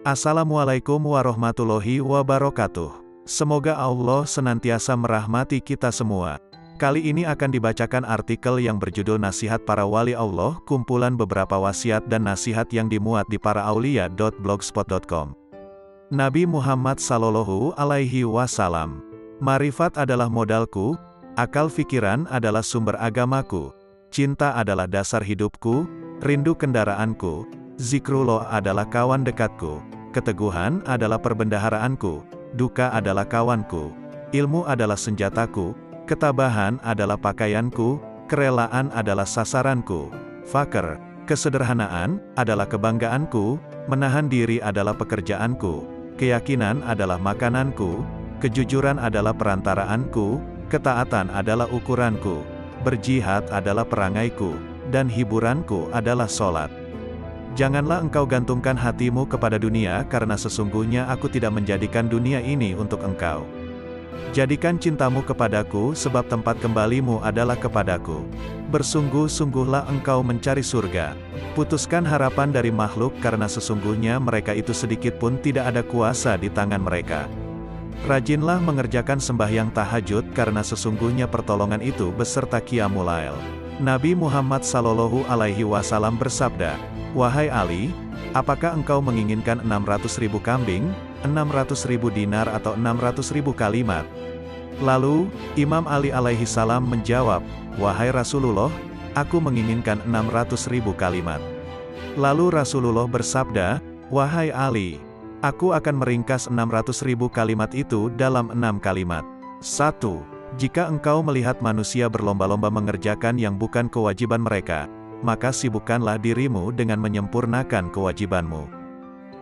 Assalamualaikum warahmatullahi wabarakatuh. Semoga Allah senantiasa merahmati kita semua. Kali ini akan dibacakan artikel yang berjudul Nasihat Para Wali Allah, kumpulan beberapa wasiat dan nasihat yang dimuat di paraaulia.blogspot.com. Nabi Muhammad Sallallahu Alaihi Wasallam. Marifat adalah modalku, akal fikiran adalah sumber agamaku, cinta adalah dasar hidupku, rindu kendaraanku, zikrullah adalah kawan dekatku, keteguhan adalah perbendaharaanku, duka adalah kawanku, ilmu adalah senjataku, ketabahan adalah pakaianku, kerelaan adalah sasaranku, fakir, kesederhanaan adalah kebanggaanku, menahan diri adalah pekerjaanku, keyakinan adalah makananku, kejujuran adalah perantaraanku, ketaatan adalah ukuranku, berjihad adalah perangaiku, dan hiburanku adalah sholat. Janganlah engkau gantungkan hatimu kepada dunia karena sesungguhnya aku tidak menjadikan dunia ini untuk engkau. Jadikan cintamu kepadaku sebab tempat kembalimu adalah kepadaku. Bersungguh-sungguhlah engkau mencari surga. Putuskan harapan dari makhluk karena sesungguhnya mereka itu sedikit pun tidak ada kuasa di tangan mereka. Rajinlah mengerjakan sembahyang tahajud karena sesungguhnya pertolongan itu beserta qiyamul lail. Nabi Muhammad Sallallahu Alaihi Wasallam bersabda, "Wahai Ali, apakah engkau menginginkan 600.000 kambing, 600.000 dinar atau 600.000 kalimat?" Lalu, Imam Ali alaihi salam menjawab, "Wahai Rasulullah, aku menginginkan 600.000 kalimat." Lalu Rasulullah bersabda, "Wahai Ali, aku akan meringkas 600.000 kalimat itu dalam 6 kalimat. 1. Jika engkau melihat manusia berlomba-lomba mengerjakan yang bukan kewajiban mereka, maka sibukkanlah dirimu dengan menyempurnakan kewajibanmu.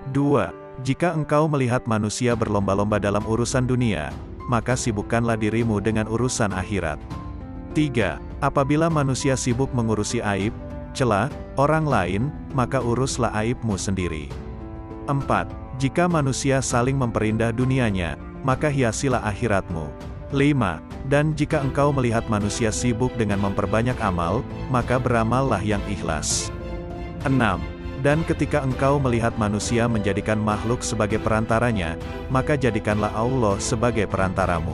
2. Jika engkau melihat manusia berlomba-lomba dalam urusan dunia, maka sibukkanlah dirimu dengan urusan akhirat. 3. Apabila manusia sibuk mengurusi aib, celah, orang lain, maka uruslah aibmu sendiri. 4. Jika manusia saling memperindah dunianya, maka hiasilah akhiratmu. 5. Dan jika engkau melihat manusia sibuk dengan memperbanyak amal, maka beramallah yang ikhlas. 6. Dan ketika engkau melihat manusia menjadikan makhluk sebagai perantaranya, maka jadikanlah Allah sebagai perantaramu.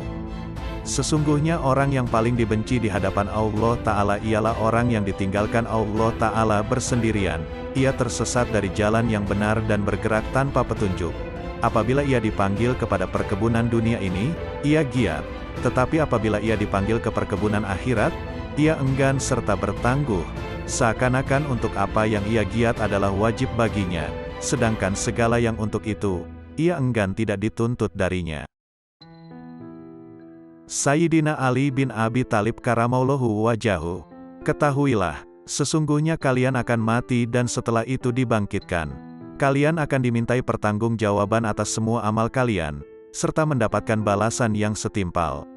Sesungguhnya orang yang paling dibenci di hadapan Allah Ta'ala ialah orang yang ditinggalkan Allah Ta'ala bersendirian. Ia tersesat dari jalan yang benar dan bergerak tanpa petunjuk. Apabila ia dipanggil kepada perkebunan dunia ini, ia giat. Tetapi apabila ia dipanggil ke perkebunan akhirat, ia enggan serta bertangguh. Seakan-akan untuk apa yang ia giat adalah wajib baginya, sedangkan segala yang untuk itu, ia enggan tidak dituntut darinya. Sayyidina Ali bin Abi Thalib karamallahu wajahu. Ketahuilah, sesungguhnya kalian akan mati dan setelah itu dibangkitkan. Kalian akan dimintai pertanggungjawaban atas semua amal kalian, serta mendapatkan balasan yang setimpal.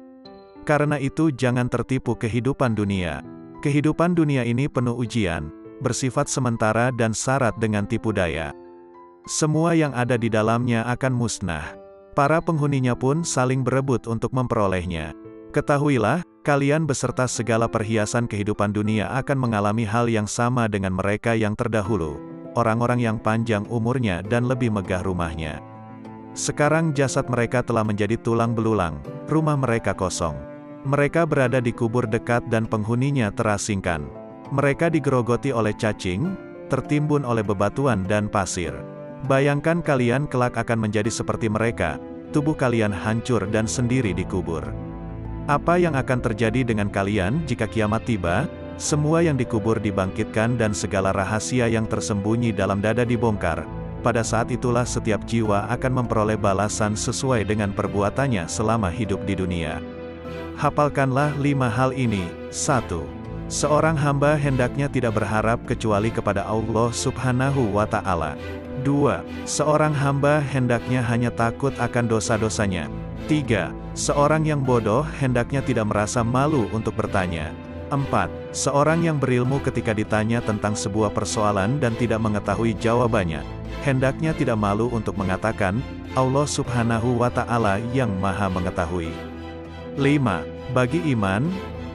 Karena itu jangan tertipu kehidupan dunia. Kehidupan dunia ini penuh ujian, bersifat sementara dan syarat dengan tipu daya. Semua yang ada di dalamnya akan musnah. Para penghuninya pun saling berebut untuk memperolehnya. Ketahuilah, kalian beserta segala perhiasan kehidupan dunia akan mengalami hal yang sama dengan mereka yang terdahulu, orang-orang yang panjang umurnya dan lebih megah rumahnya. Sekarang jasad mereka telah menjadi tulang belulang, rumah mereka kosong. Mereka berada di kubur dekat dan penghuninya terasingkan. Mereka digerogoti oleh cacing, tertimbun oleh bebatuan dan pasir. Bayangkan kalian kelak akan menjadi seperti mereka, tubuh kalian hancur dan sendiri dikubur. Apa yang akan terjadi dengan kalian jika kiamat tiba? Semua yang dikubur dibangkitkan dan segala rahasia yang tersembunyi dalam dada dibongkar. Pada saat itulah setiap jiwa akan memperoleh balasan sesuai dengan perbuatannya selama hidup di dunia. Hafalkanlah 5 hal ini. 1. Seorang hamba hendaknya tidak berharap kecuali kepada Allah Subhanahu wa Ta'ala. 2. Seorang hamba hendaknya hanya takut akan dosa-dosanya. 3. Seorang yang bodoh hendaknya tidak merasa malu untuk bertanya. 4. Seorang yang berilmu ketika ditanya tentang sebuah persoalan dan tidak mengetahui jawabannya, hendaknya tidak malu untuk mengatakan, Allah Subhanahu wa Ta'ala yang Maha Mengetahui. 5. Bagi iman,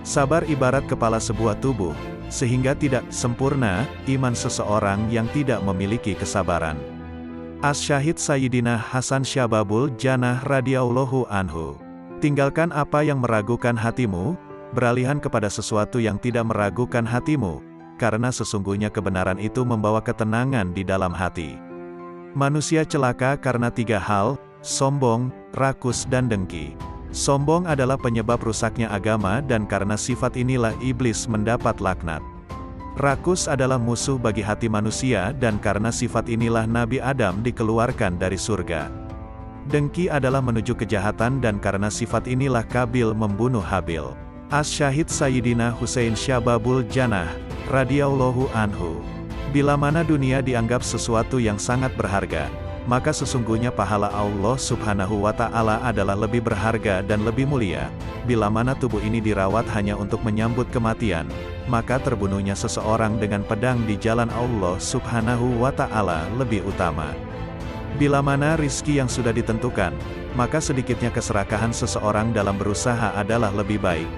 sabar ibarat kepala sebuah tubuh, sehingga tidak sempurna iman seseorang yang tidak memiliki kesabaran. Asy-Syahid Sayyidina Hasan Syababul Jannah radhiyallahu anhu. Tinggalkan apa yang meragukan hatimu, beralihan kepada sesuatu yang tidak meragukan hatimu, karena sesungguhnya kebenaran itu membawa ketenangan di dalam hati. Manusia celaka karena 3 hal, sombong, rakus dan dengki. Sombong adalah penyebab rusaknya agama dan karena sifat inilah iblis mendapat laknat. Rakus adalah musuh bagi hati manusia dan karena sifat inilah Nabi Adam dikeluarkan dari surga. Dengki adalah menuju kejahatan dan karena sifat inilah Kabil membunuh Habil. Asy-Syahid Sayyidina Husain Syababul Jannah radhiyallahu anhu. Bila mana dunia dianggap sesuatu yang sangat berharga, maka sesungguhnya pahala Allah Subhanahu wa Ta'ala adalah lebih berharga dan lebih mulia. Bila mana tubuh ini dirawat hanya untuk menyambut kematian, maka terbunuhnya seseorang dengan pedang di jalan Allah Subhanahu wa Ta'ala lebih utama. Bila mana rizki yang sudah ditentukan, maka sedikitnya keserakahan seseorang dalam berusaha adalah lebih baik.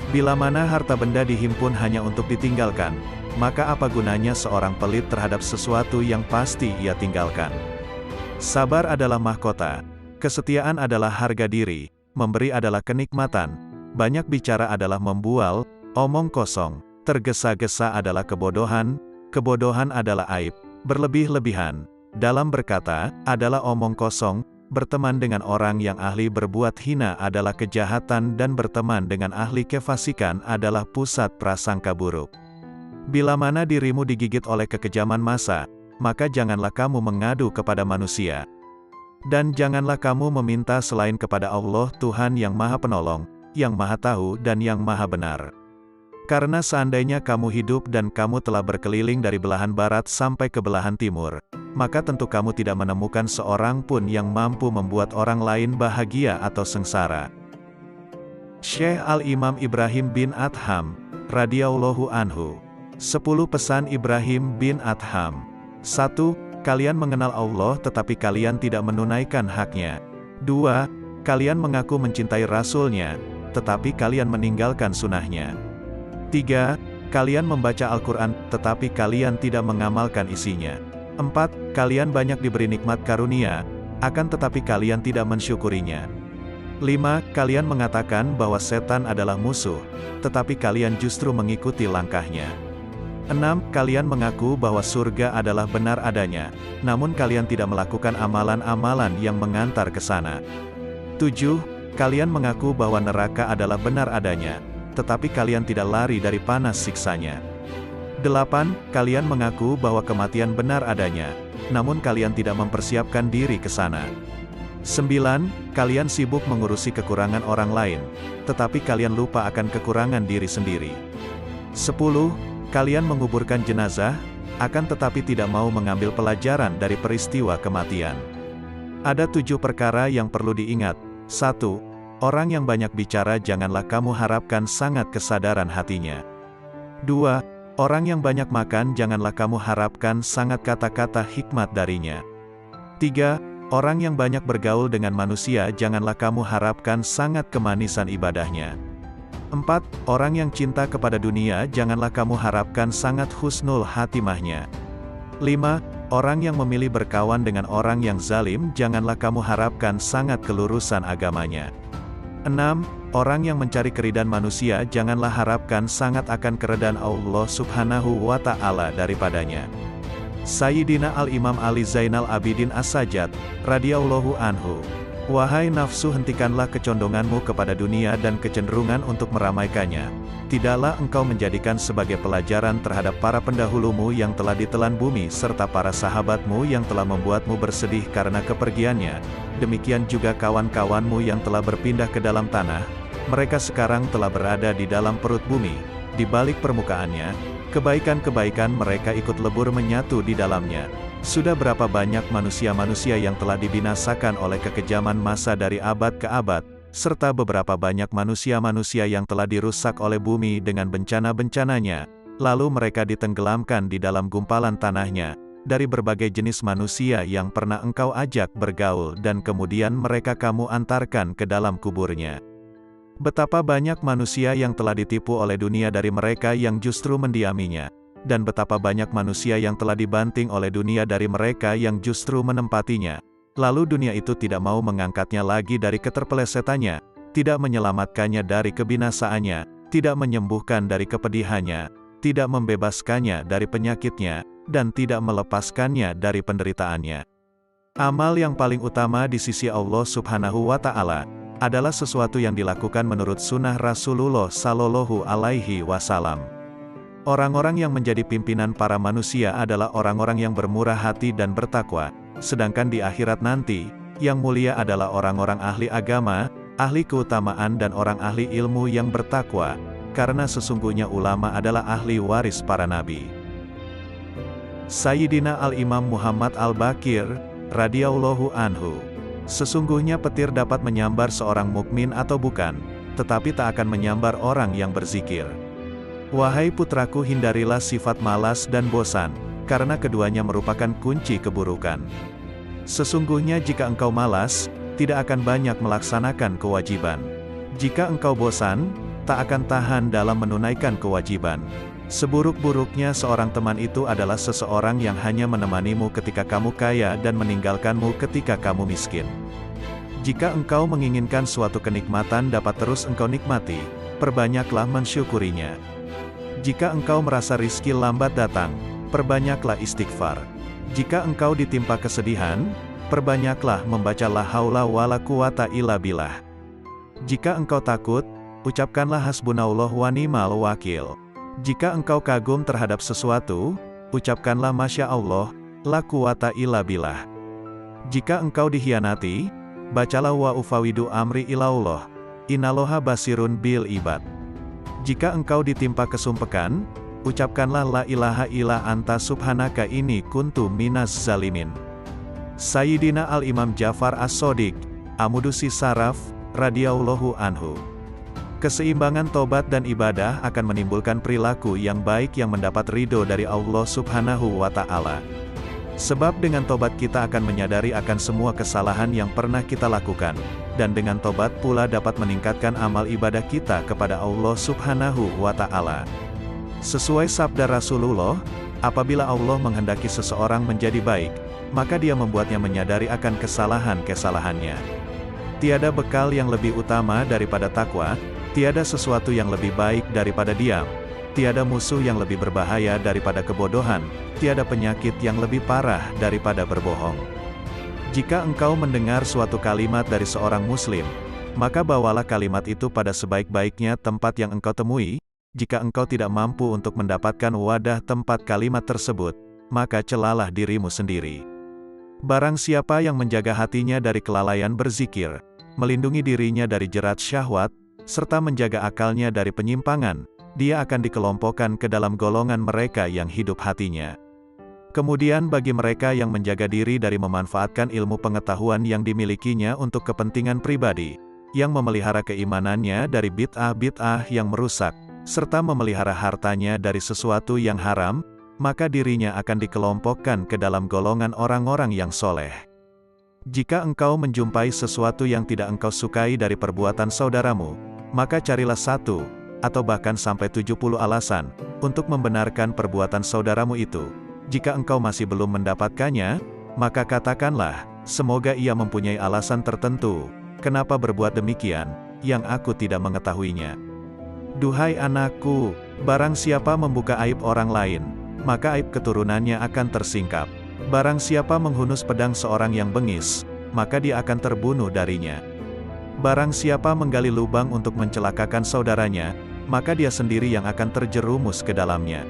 Bila mana harta benda dihimpun hanya untuk ditinggalkan, maka apa gunanya seorang pelit terhadap sesuatu yang pasti ia tinggalkan. Sabar adalah mahkota, kesetiaan adalah harga diri, memberi adalah kenikmatan, banyak bicara adalah membual, omong kosong, tergesa-gesa adalah kebodohan, kebodohan adalah aib, berlebih-lebihan, dalam berkata, adalah omong kosong, berteman dengan orang yang ahli berbuat hina adalah kejahatan dan berteman dengan ahli kefasikan adalah pusat prasangka buruk. Bila mana dirimu digigit oleh kekejaman massa, maka janganlah kamu mengadu kepada manusia. Dan janganlah kamu meminta selain kepada Allah Tuhan yang Maha Penolong, yang Maha Tahu dan yang Maha Benar. Karena seandainya kamu hidup dan kamu telah berkeliling dari belahan barat sampai ke belahan timur, maka tentu kamu tidak menemukan seorang pun yang mampu membuat orang lain bahagia atau sengsara. Syekh Al-Imam Ibrahim bin Adham, radhiyallahu anhu. 10 pesan Ibrahim bin Adham. 1. Kalian mengenal Allah tetapi kalian tidak menunaikan haknya. 2. Kalian mengaku mencintai Rasul-Nya, tetapi kalian meninggalkan sunnahnya. 3. Kalian membaca Al-Quran, tetapi kalian tidak mengamalkan isinya. 4. Kalian banyak diberi nikmat karunia, akan tetapi kalian tidak mensyukurinya. 5. Kalian mengatakan bahwa setan adalah musuh, tetapi kalian justru mengikuti langkahnya. 6. Kalian mengaku bahwa surga adalah benar adanya, namun kalian tidak melakukan amalan-amalan yang mengantar ke sana. 7. Kalian mengaku bahwa neraka adalah benar adanya, tetapi kalian tidak lari dari panas siksanya. 8. Kalian mengaku bahwa kematian benar adanya, namun kalian tidak mempersiapkan diri ke sana. 9. Kalian sibuk mengurusi kekurangan orang lain, tetapi kalian lupa akan kekurangan diri sendiri. 10. Kalian menguburkan jenazah, akan tetapi tidak mau mengambil pelajaran dari peristiwa kematian. Ada 7 perkara yang perlu diingat. 1. Orang yang banyak bicara janganlah kamu harapkan sangat kesadaran hatinya. 2. Orang yang banyak makan janganlah kamu harapkan sangat kata-kata hikmat darinya. 3. Orang yang banyak bergaul dengan manusia janganlah kamu harapkan sangat kemanisan ibadahnya. 4. Orang yang cinta kepada dunia janganlah kamu harapkan sangat husnul hatimahnya. 5. Orang yang memilih berkawan dengan orang yang zalim janganlah kamu harapkan sangat kelurusan agamanya. 6. Orang yang mencari keridhaan manusia janganlah harapkan sangat akan keridhaan Allah Subhanahu wa Ta'ala daripadanya. Sayyidina Al-Imam Ali Zainal Abidin As-Sajjad, radhiyallahu anhu. Wahai nafsu, hentikanlah kecondonganmu kepada dunia dan kecenderungan untuk meramaikannya. Tidaklah engkau menjadikan sebagai pelajaran terhadap para pendahulumu yang telah ditelan bumi serta para sahabatmu yang telah membuatmu bersedih karena kepergiannya. Demikian juga kawan-kawanmu yang telah berpindah ke dalam tanah. Mereka sekarang telah berada di dalam perut bumi, di balik permukaannya. Kebaikan-kebaikan mereka ikut lebur menyatu di dalamnya. Sudah berapa banyak manusia-manusia yang telah dibinasakan oleh kekejaman masa dari abad ke abad, serta beberapa banyak manusia-manusia yang telah dirusak oleh bumi dengan bencana-bencananya, lalu mereka ditenggelamkan di dalam gumpalan tanahnya, dari berbagai jenis manusia yang pernah engkau ajak bergaul dan kemudian mereka kamu antarkan ke dalam kuburnya. Betapa banyak manusia yang telah ditipu oleh dunia dari mereka yang justru mendiaminya, dan betapa banyak manusia yang telah dibanting oleh dunia dari mereka yang justru menempatinya. Lalu dunia itu tidak mau mengangkatnya lagi dari keterpelesetannya, tidak menyelamatkannya dari kebinasaannya, tidak menyembuhkan dari kepedihannya, tidak membebaskannya dari penyakitnya, dan tidak melepaskannya dari penderitaannya. Amal yang paling utama di sisi Allah Subhanahu wa Ta'ala adalah sesuatu yang dilakukan menurut sunnah Rasulullah Shallallahu Alaihi Wasallam. Orang-orang yang menjadi pimpinan para manusia adalah orang-orang yang bermurah hati dan bertakwa, sedangkan di akhirat nanti, yang mulia adalah orang-orang ahli agama, ahli keutamaan dan orang ahli ilmu yang bertakwa, karena sesungguhnya ulama adalah ahli waris para nabi. Sayyidina Al-Imam Muhammad Al-Baqir, radhiyallahu anhu. Sesungguhnya petir dapat menyambar seorang mukmin atau bukan, tetapi tak akan menyambar orang yang berzikir. Wahai putraku, hindarilah sifat malas dan bosan, karena keduanya merupakan kunci keburukan. Sesungguhnya jika engkau malas, tidak akan banyak melaksanakan kewajiban. Jika engkau bosan, tak akan tahan dalam menunaikan kewajiban. Seburuk-buruknya seorang teman itu adalah seseorang yang hanya menemanimu ketika kamu kaya dan meninggalkanmu ketika kamu miskin. Jika engkau menginginkan suatu kenikmatan dapat terus engkau nikmati, perbanyaklah mensyukurinya. Jika engkau merasa rizki lambat datang, perbanyaklah istighfar. Jika engkau ditimpa kesedihan, perbanyaklah membaca la haula wala quwata illa billah. Jika engkau takut, ucapkanlah hasbunallah wa ni'mal wakil. Jika engkau kagum terhadap sesuatu, ucapkanlah Masya Allah, la quwata illa billah. Jika engkau dikhianati, bacalah wa ufawidu amri ilallah, innallaha basirun bil ibad. Jika engkau ditimpa kesumpekan, ucapkanlah la ilaha illa anta subhanaka inni kuntu minas zalimin. Sayyidina Al-Imam Ja'far As-Shadiq, Amudusi Saraf, radhiyallahu anhu. Keseimbangan tobat dan ibadah akan menimbulkan perilaku yang baik yang mendapat ridho dari Allah Subhanahu wa Ta'ala. Sebab dengan tobat kita akan menyadari akan semua kesalahan yang pernah kita lakukan, dan dengan tobat pula dapat meningkatkan amal ibadah kita kepada Allah Subhanahu wa Ta'ala. Sesuai sabda Rasulullah, apabila Allah menghendaki seseorang menjadi baik, maka Dia membuatnya menyadari akan kesalahan-kesalahannya. Tiada bekal yang lebih utama daripada takwa, tiada sesuatu yang lebih baik daripada diam, tiada musuh yang lebih berbahaya daripada kebodohan, tiada penyakit yang lebih parah daripada berbohong. Jika engkau mendengar suatu kalimat dari seorang muslim, maka bawalah kalimat itu pada sebaik-baiknya tempat yang engkau temui. Jika engkau tidak mampu untuk mendapatkan wadah tempat kalimat tersebut, maka celalah dirimu sendiri. Barang siapa yang menjaga hatinya dari kelalaian berzikir, melindungi dirinya dari jerat syahwat, serta menjaga akalnya dari penyimpangan, dia akan dikelompokkan ke dalam golongan mereka yang hidup hatinya. Kemudian bagi mereka yang menjaga diri dari memanfaatkan ilmu pengetahuan yang dimilikinya untuk kepentingan pribadi, yang memelihara keimanannya dari bid'ah-bid'ah yang merusak, serta memelihara hartanya dari sesuatu yang haram, maka dirinya akan dikelompokkan ke dalam golongan orang-orang yang soleh. Jika engkau menjumpai sesuatu yang tidak engkau sukai dari perbuatan saudaramu, maka carilah satu, atau bahkan sampai 70 alasan, untuk membenarkan perbuatan saudaramu itu. Jika engkau masih belum mendapatkannya, maka katakanlah, semoga ia mempunyai alasan tertentu, kenapa berbuat demikian, yang aku tidak mengetahuinya. Duhai anakku, barang siapa membuka aib orang lain, maka aib keturunannya akan tersingkap. Barang siapa menghunus pedang seorang yang bengis, maka dia akan terbunuh darinya. Barang siapa menggali lubang untuk mencelakakan saudaranya, maka dia sendiri yang akan terjerumus ke dalamnya.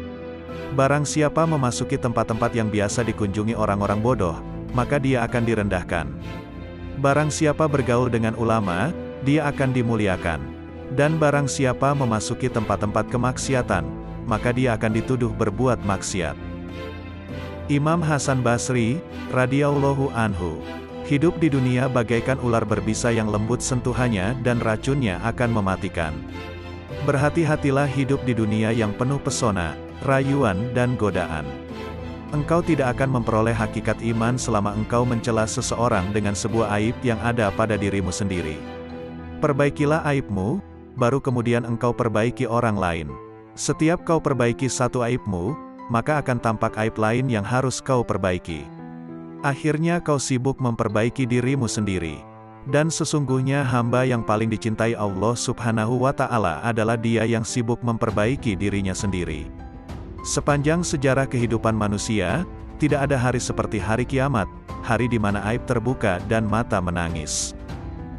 Barang siapa memasuki tempat-tempat yang biasa dikunjungi orang-orang bodoh, maka dia akan direndahkan. Barang siapa bergaul dengan ulama, dia akan dimuliakan. Dan barang siapa memasuki tempat-tempat kemaksiatan, maka dia akan dituduh berbuat maksiat. Imam Hasan Basri, radhiyallahu anhu, hidup di dunia bagaikan ular berbisa yang lembut sentuhannya dan racunnya akan mematikan. Berhati-hatilah hidup di dunia yang penuh pesona, rayuan dan godaan. Engkau tidak akan memperoleh hakikat iman selama engkau mencela seseorang dengan sebuah aib yang ada pada dirimu sendiri. Perbaikilah aibmu, baru kemudian engkau perbaiki orang lain. Setiap kau perbaiki satu aibmu, maka akan tampak aib lain yang harus kau perbaiki. Akhirnya kau sibuk memperbaiki dirimu sendiri. Dan sesungguhnya hamba yang paling dicintai Allah Subhanahu wa Ta'ala adalah dia yang sibuk memperbaiki dirinya sendiri. Sepanjang sejarah kehidupan manusia, tidak ada hari seperti hari kiamat, hari di mana aib terbuka dan mata menangis.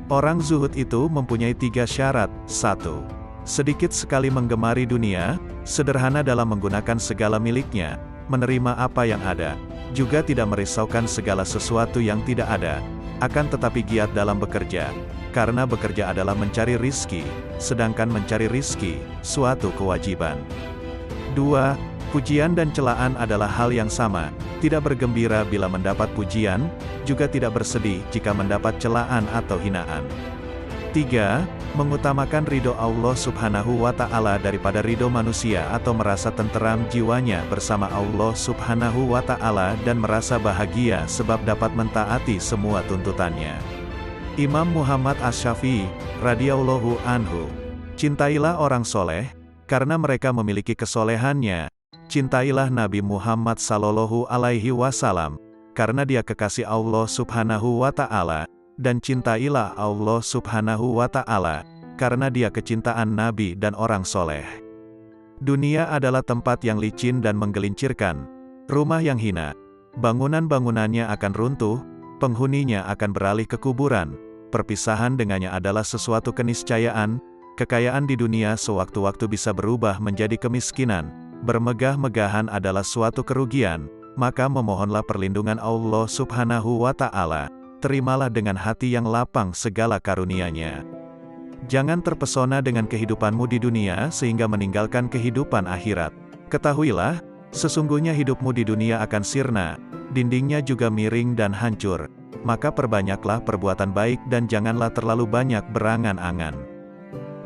Orang zuhud itu mempunyai 3 syarat. 1. Sedikit sekali menggemari dunia, sederhana dalam menggunakan segala miliknya, menerima apa yang ada, juga tidak merisaukan segala sesuatu yang tidak ada, akan tetapi giat dalam bekerja, karena bekerja adalah mencari rizki, sedangkan mencari rizki, suatu kewajiban. 2. Pujian dan celaan adalah hal yang sama, tidak bergembira bila mendapat pujian, juga tidak bersedih jika mendapat celaan atau hinaan. 3. Mengutamakan ridho Allah Subhanahu wa Ta'ala daripada ridho manusia atau merasa tenteram jiwanya bersama Allah Subhanahu wa Ta'ala dan merasa bahagia sebab dapat mentaati semua tuntutannya. Imam Muhammad Asy-Syafi'i, radhiyallahu anhu, cintailah orang soleh, karena mereka memiliki kesolehannya. Cintailah Nabi Muhammad sallallahu alaihi wasallam, karena dia kekasih Allah Subhanahu wa Ta'ala. Dan cintailah Allah Subhanahu wa Ta'ala, karena dia kecintaan Nabi dan orang soleh. Dunia adalah tempat yang licin dan menggelincirkan, rumah yang hina, bangunan-bangunannya akan runtuh, penghuninya akan beralih ke kuburan, perpisahan dengannya adalah sesuatu keniscayaan, kekayaan di dunia sewaktu-waktu bisa berubah menjadi kemiskinan, bermegah-megahan adalah suatu kerugian, maka memohonlah perlindungan Allah Subhanahu wa Ta'ala. Terimalah dengan hati yang lapang segala karunia-Nya. Jangan terpesona dengan kehidupanmu di dunia sehingga meninggalkan kehidupan akhirat. Ketahuilah, sesungguhnya hidupmu di dunia akan sirna, dindingnya juga miring dan hancur. Maka perbanyaklah perbuatan baik dan janganlah terlalu banyak berangan-angan.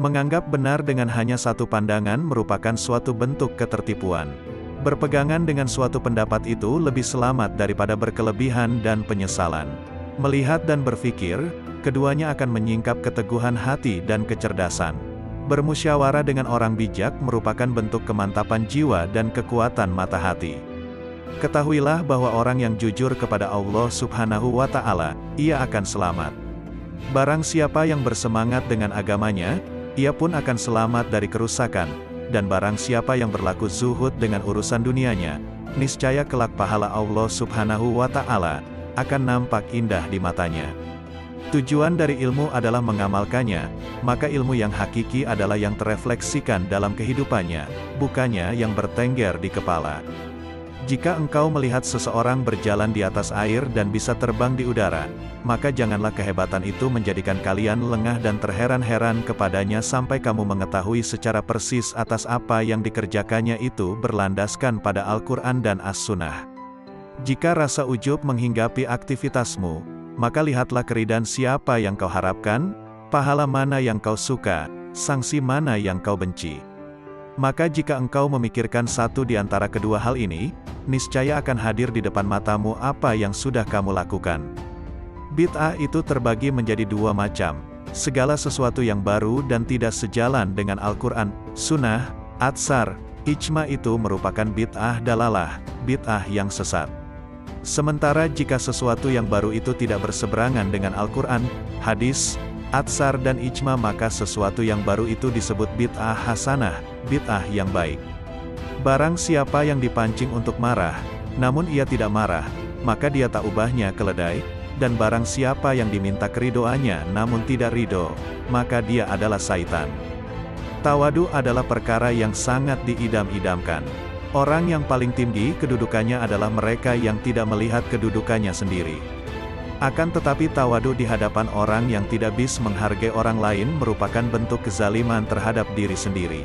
Menganggap benar dengan hanya satu pandangan merupakan suatu bentuk ketertipuan. Berpegangan dengan suatu pendapat itu lebih selamat daripada berkelebihan dan penyesalan. Melihat dan berpikir, keduanya akan menyingkap keteguhan hati dan kecerdasan. Bermusyawarah dengan orang bijak merupakan bentuk kemantapan jiwa dan kekuatan mata hati. Ketahuilah bahwa orang yang jujur kepada Allah Subhanahu wa Ta'ala, ia akan selamat. Barang siapa yang bersemangat dengan agamanya, ia pun akan selamat dari kerusakan, dan barang siapa yang berlaku zuhud dengan urusan dunianya, niscaya kelak pahala Allah Subhanahu wa Ta'ala akan nampak indah di matanya. Tujuan dari ilmu adalah mengamalkannya, maka ilmu yang hakiki adalah yang terefleksikan dalam kehidupannya, bukannya yang bertengger di kepala. Jika engkau melihat seseorang berjalan di atas air dan bisa terbang di udara, maka janganlah kehebatan itu menjadikan kalian lengah dan terheran-heran kepadanya sampai kamu mengetahui secara persis atas apa yang dikerjakannya itu berlandaskan pada Al-Quran dan As-Sunnah. Jika rasa ujub menghinggapi aktivitasmu, maka lihatlah keridhaan siapa yang kau harapkan, pahala mana yang kau suka, sanksi mana yang kau benci. Maka jika engkau memikirkan satu di antara kedua hal ini, niscaya akan hadir di depan matamu apa yang sudah kamu lakukan. Bid'ah itu terbagi menjadi 2 macam, segala sesuatu yang baru dan tidak sejalan dengan Al-Quran, Sunnah, Atsar, Ijma itu merupakan bid'ah dalalah, bid'ah yang sesat. Sementara jika sesuatu yang baru itu tidak berseberangan dengan Al-Quran, hadis, atsar dan ijma maka sesuatu yang baru itu disebut bid'ah hasanah, bid'ah yang baik. Barang siapa yang dipancing untuk marah, namun ia tidak marah, maka dia tak ubahnya keledai, dan barang siapa yang diminta keridoannya namun tidak ridho, maka dia adalah syaitan. Tawadu adalah perkara yang sangat diidam-idamkan. Orang yang paling tinggi kedudukannya adalah mereka yang tidak melihat kedudukannya sendiri. Akan tetapi tawadu di hadapan orang yang tidak bisa menghargai orang lain merupakan bentuk kezaliman terhadap diri sendiri.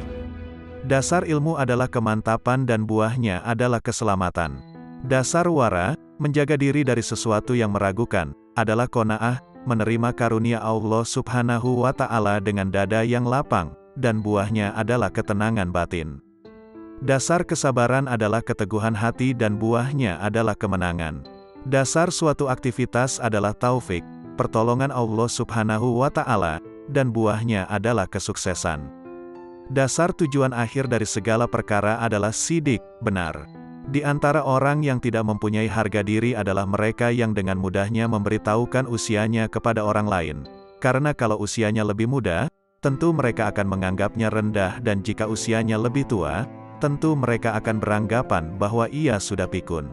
Dasar ilmu adalah kemantapan dan buahnya adalah keselamatan. Dasar wara, menjaga diri dari sesuatu yang meragukan, adalah qanaah, menerima karunia Allah Subhanahu wa Ta'ala dengan dada yang lapang, dan buahnya adalah ketenangan batin. Dasar kesabaran adalah keteguhan hati dan buahnya adalah kemenangan. Dasar suatu aktivitas adalah taufik, pertolongan Allah Subhanahu wa Ta'ala, dan buahnya adalah kesuksesan. Dasar tujuan akhir dari segala perkara adalah sidik, benar. Di antara orang yang tidak mempunyai harga diri adalah mereka yang dengan mudahnya memberitahukan usianya kepada orang lain. Karena kalau usianya lebih muda, tentu mereka akan menganggapnya rendah, dan jika usianya lebih tua, tentu mereka akan beranggapan bahwa ia sudah pikun.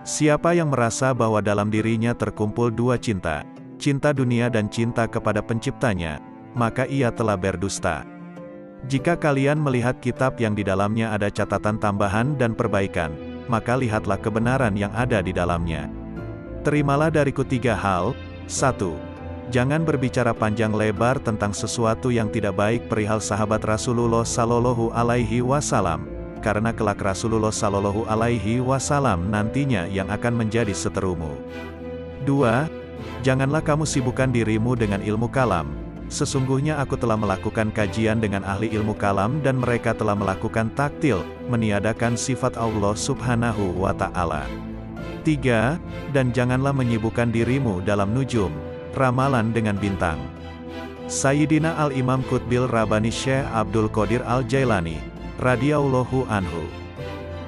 Siapa yang merasa bahwa dalam dirinya terkumpul dua cinta, cinta dunia dan cinta kepada penciptanya, maka ia telah berdusta. Jika kalian melihat kitab yang di dalamnya ada catatan tambahan dan perbaikan, maka lihatlah kebenaran yang ada di dalamnya. Terimalah dariku 3 hal. 1. Jangan berbicara panjang lebar tentang sesuatu yang tidak baik perihal sahabat Rasulullah Shallallahu Alaihi Wasallam, karena kelak Rasulullah Shallallahu Alaihi Wasallam nantinya yang akan menjadi seterumu. 2. Janganlah kamu sibukkan dirimu dengan ilmu kalam. Sesungguhnya aku telah melakukan kajian dengan ahli ilmu kalam dan mereka telah melakukan taktil, meniadakan sifat Allah Subhanahu wa Ta'ala. 3. Dan janganlah menyibukkan dirimu dalam nujum, ramalan dengan bintang. Sayyidina Al-Imam Qutbil Rabbani Syekh Abdul Qadir Al-Jailani, radhiyallahu anhu.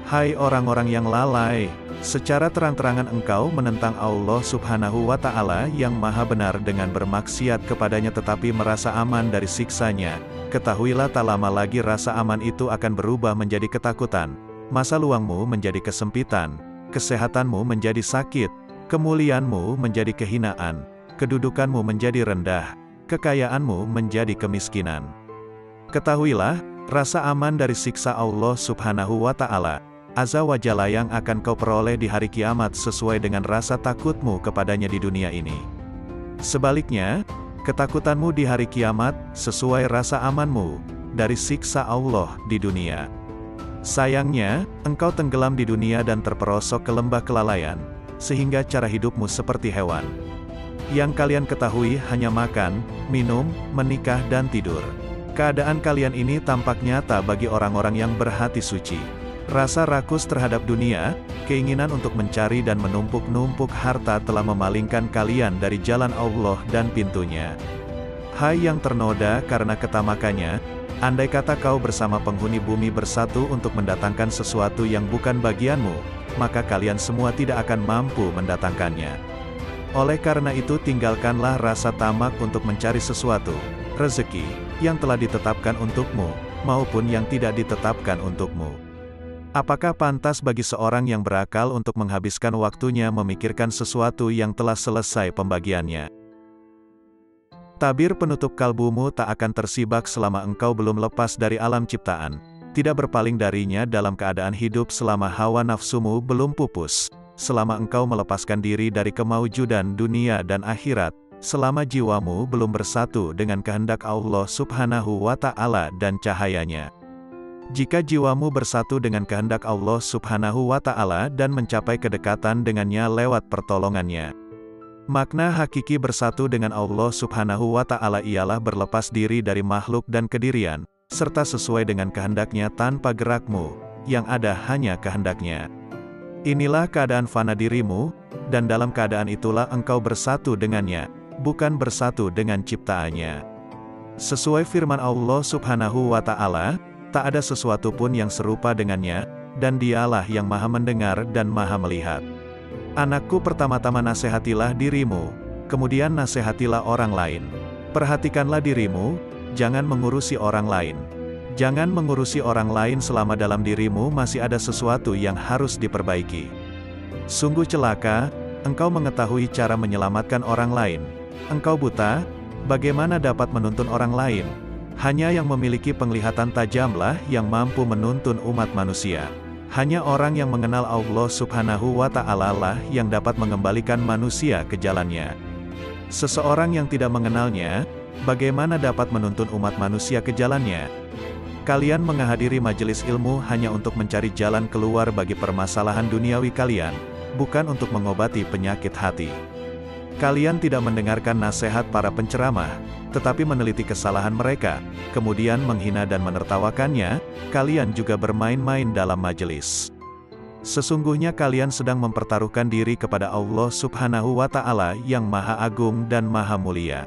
Hai orang-orang yang lalai, secara terang-terangan engkau menentang Allah Subhanahu wa Ta'ala yang maha benar dengan bermaksiat kepadanya tetapi merasa aman dari siksanya. Ketahuilah tak lama lagi rasa aman itu akan berubah menjadi ketakutan, masa luangmu menjadi kesempitan, kesehatanmu menjadi sakit, kemuliaanmu menjadi kehinaan, kedudukanmu menjadi rendah, kekayaanmu menjadi kemiskinan. Ketahuilah, rasa aman dari siksa Allah Subhanahu wa Ta'ala Azza wa Jalla yang akan kau peroleh di hari kiamat sesuai dengan rasa takutmu kepadanya di dunia ini. Sebaliknya, ketakutanmu di hari kiamat sesuai rasa amanmu dari siksa Allah di dunia. Sayangnya, engkau tenggelam di dunia dan terperosok ke lembah kelalaian, sehingga cara hidupmu seperti hewan. Yang kalian ketahui hanya makan, minum, menikah dan tidur. Keadaan kalian ini tampak nyata bagi orang-orang yang berhati suci. Rasa rakus terhadap dunia, keinginan untuk mencari dan menumpuk-numpuk harta telah memalingkan kalian dari jalan Allah dan pintunya. Hai yang ternoda karena ketamakannya, andai kata kau bersama penghuni bumi bersatu untuk mendatangkan sesuatu yang bukan bagianmu, maka kalian semua tidak akan mampu mendatangkannya. Oleh karena itu tinggalkanlah rasa tamak untuk mencari sesuatu, rezeki, yang telah ditetapkan untukmu, maupun yang tidak ditetapkan untukmu. Apakah pantas bagi seorang yang berakal untuk menghabiskan waktunya memikirkan sesuatu yang telah selesai pembagiannya? Tabir penutup kalbumu tak akan tersibak selama engkau belum lepas dari alam ciptaan, tidak berpaling darinya dalam keadaan hidup selama hawa nafsumu belum pupus, selama engkau melepaskan diri dari kemaujudan dunia dan akhirat, selama jiwamu belum bersatu dengan kehendak Allah Subhanahu wa Ta'ala dan cahayanya. Jika jiwamu bersatu dengan kehendak Allah Subhanahu wa Ta'ala dan mencapai kedekatan dengannya lewat pertolongannya, makna hakiki bersatu dengan Allah Subhanahu wa Ta'ala ialah berlepas diri dari makhluk dan kedirian, serta sesuai dengan kehendaknya tanpa gerakmu, yang ada hanya kehendaknya. Inilah keadaan fana dirimu, dan dalam keadaan itulah engkau bersatu dengannya, bukan bersatu dengan ciptaannya. Sesuai firman Allah Subhanahu wa Ta'ala, tak ada sesuatu pun yang serupa dengannya, dan dialah yang maha mendengar dan maha melihat. Anakku, pertama-tama nasihatilah dirimu, kemudian nasihatilah orang lain. Perhatikanlah dirimu, jangan mengurusi orang lain. Jangan mengurusi orang lain selama dalam dirimu masih ada sesuatu yang harus diperbaiki. Sungguh celaka, engkau mengetahui cara menyelamatkan orang lain. Engkau buta, bagaimana dapat menuntun orang lain? Hanya yang memiliki penglihatan tajamlah yang mampu menuntun umat manusia. Hanya orang yang mengenal Allah Subhanahu wa Ta'ala lah yang dapat mengembalikan manusia ke jalannya. Seseorang yang tidak mengenalnya, bagaimana dapat menuntun umat manusia ke jalannya? Kalian menghadiri majelis ilmu hanya untuk mencari jalan keluar bagi permasalahan duniawi kalian, bukan untuk mengobati penyakit hati. Kalian tidak mendengarkan nasihat para penceramah, tetapi meneliti kesalahan mereka, kemudian menghina dan menertawakannya. Kalian juga bermain-main dalam majelis. Sesungguhnya kalian sedang mempertaruhkan diri kepada Allah Subhanahu wa Ta'ala yang Maha Agung dan Maha Mulia.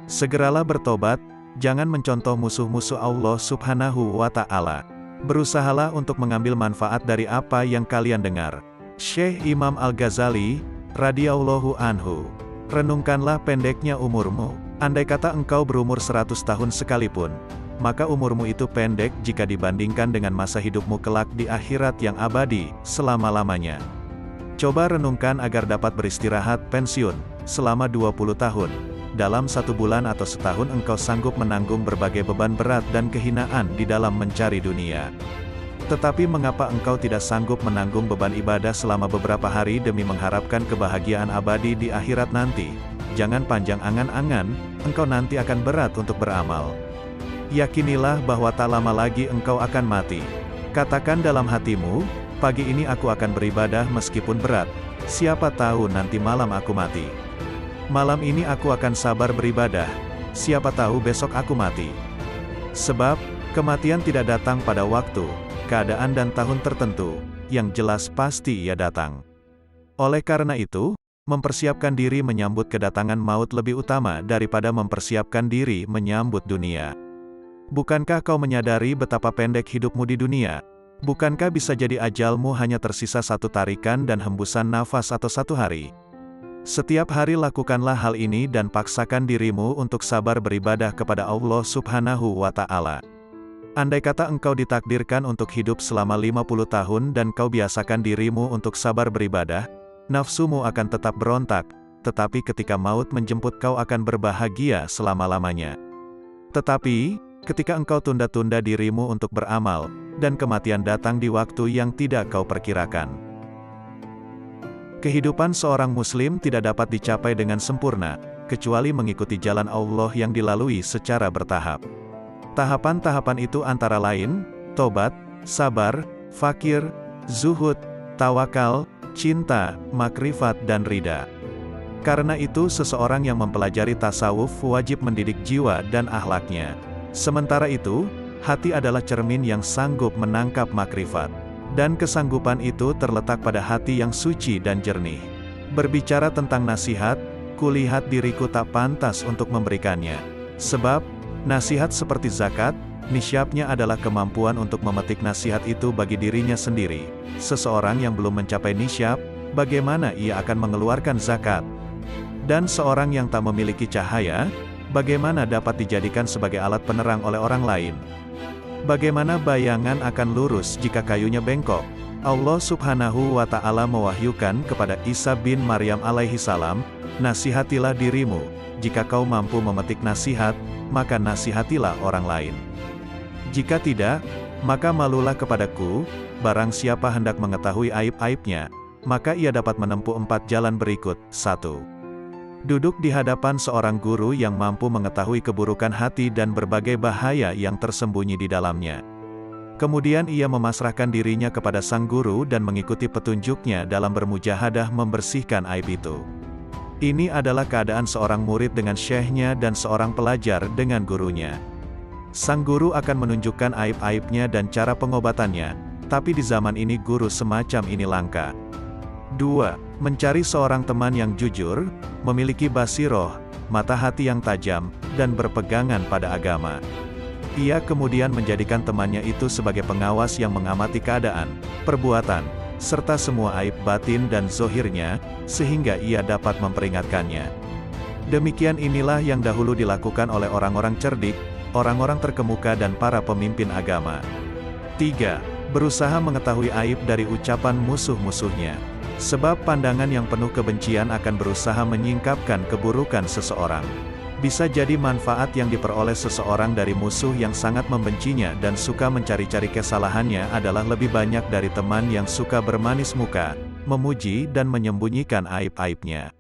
Segeralah bertobat. Jangan mencontoh musuh-musuh Allah Subhanahu wa Ta'ala. Berusahalah untuk mengambil manfaat dari apa yang kalian dengar. Syekh Imam Al-Ghazali, radhiyallahu anhu. Renungkanlah pendeknya umurmu. Andai kata engkau berumur 100 tahun sekalipun, maka umurmu itu pendek jika dibandingkan dengan masa hidupmu kelak di akhirat yang abadi, selama-lamanya. Coba renungkan agar dapat beristirahat pensiun selama 20 tahun. Dalam 1 bulan atau setahun engkau sanggup menanggung berbagai beban berat dan kehinaan di dalam mencari dunia. Tetapi mengapa engkau tidak sanggup menanggung beban ibadah selama beberapa hari demi mengharapkan kebahagiaan abadi di akhirat nanti? Jangan panjang angan-angan, engkau nanti akan berat untuk beramal. Yakinilah bahwa tak lama lagi engkau akan mati. Katakan dalam hatimu, pagi ini aku akan beribadah meskipun berat. Siapa tahu nanti malam aku mati. Malam ini aku akan sabar beribadah, siapa tahu besok aku mati. Sebab, kematian tidak datang pada waktu, keadaan dan tahun tertentu, yang jelas pasti ia datang. Oleh karena itu, mempersiapkan diri menyambut kedatangan maut lebih utama daripada mempersiapkan diri menyambut dunia. Bukankah kau menyadari betapa pendek hidupmu di dunia? Bukankah bisa jadi ajalmu hanya tersisa 1 tarikan dan hembusan nafas atau 1 hari? Setiap hari lakukanlah hal ini dan paksakan dirimu untuk sabar beribadah kepada Allah Subhanahu wa Ta'ala. Andai kata engkau ditakdirkan untuk hidup selama 50 tahun dan kau biasakan dirimu untuk sabar beribadah, nafsumu akan tetap berontak, tetapi ketika maut menjemput kau akan berbahagia selama-lamanya. Tetapi, ketika engkau tunda-tunda dirimu untuk beramal, dan kematian datang di waktu yang tidak kau perkirakan. Kehidupan seorang muslim tidak dapat dicapai dengan sempurna, kecuali mengikuti jalan Allah yang dilalui secara bertahap. Tahapan-tahapan itu antara lain, tobat, sabar, fakir, zuhud, tawakal, cinta, makrifat dan ridha. Karena itu seseorang yang mempelajari tasawuf wajib mendidik jiwa dan akhlaknya. Sementara itu, hati adalah cermin yang sanggup menangkap makrifat. Dan kesanggupan itu terletak pada hati yang suci dan jernih. Berbicara tentang nasihat, kulihat diriku tak pantas untuk memberikannya. Sebab, nasihat seperti zakat, nisyabnya adalah kemampuan untuk memetik nasihat itu bagi dirinya sendiri. Seseorang yang belum mencapai nisyab, bagaimana ia akan mengeluarkan zakat? Dan seorang yang tak memiliki cahaya, bagaimana dapat dijadikan sebagai alat penerang oleh orang lain? Bagaimana bayangan akan lurus jika kayunya bengkok? Allah Subhanahu wa Ta'ala mewahyukan kepada Isa bin Maryam alaihi salam, nasihatilah dirimu, jika kau mampu memetik nasihat, maka nasihatilah orang lain. Jika tidak, maka malulah kepadaku, barang siapa hendak mengetahui aib-aibnya, maka ia dapat menempuh 4 jalan berikut. 1. Duduk di hadapan seorang guru yang mampu mengetahui keburukan hati dan berbagai bahaya yang tersembunyi di dalamnya. Kemudian ia memasrahkan dirinya kepada sang guru dan mengikuti petunjuknya dalam bermujahadah membersihkan aib itu. Ini adalah keadaan seorang murid dengan syekhnya dan seorang pelajar dengan gurunya. Sang guru akan menunjukkan aib-aibnya dan cara pengobatannya, tapi di zaman ini guru semacam ini langka. 2. Mencari seorang teman yang jujur, memiliki basiroh, mata hati yang tajam, dan berpegangan pada agama. Ia kemudian menjadikan temannya itu sebagai pengawas yang mengamati keadaan, perbuatan, serta semua aib batin dan zohirnya, sehingga ia dapat memperingatkannya. Demikian inilah yang dahulu dilakukan oleh orang-orang cerdik, orang-orang terkemuka dan para pemimpin agama. 3. Berusaha mengetahui aib dari ucapan musuh-musuhnya. Sebab pandangan yang penuh kebencian akan berusaha menyingkapkan keburukan seseorang. Bisa jadi manfaat yang diperoleh seseorang dari musuh yang sangat membencinya dan suka mencari-cari kesalahannya adalah lebih banyak dari teman yang suka bermanis muka, memuji dan menyembunyikan aib-aibnya.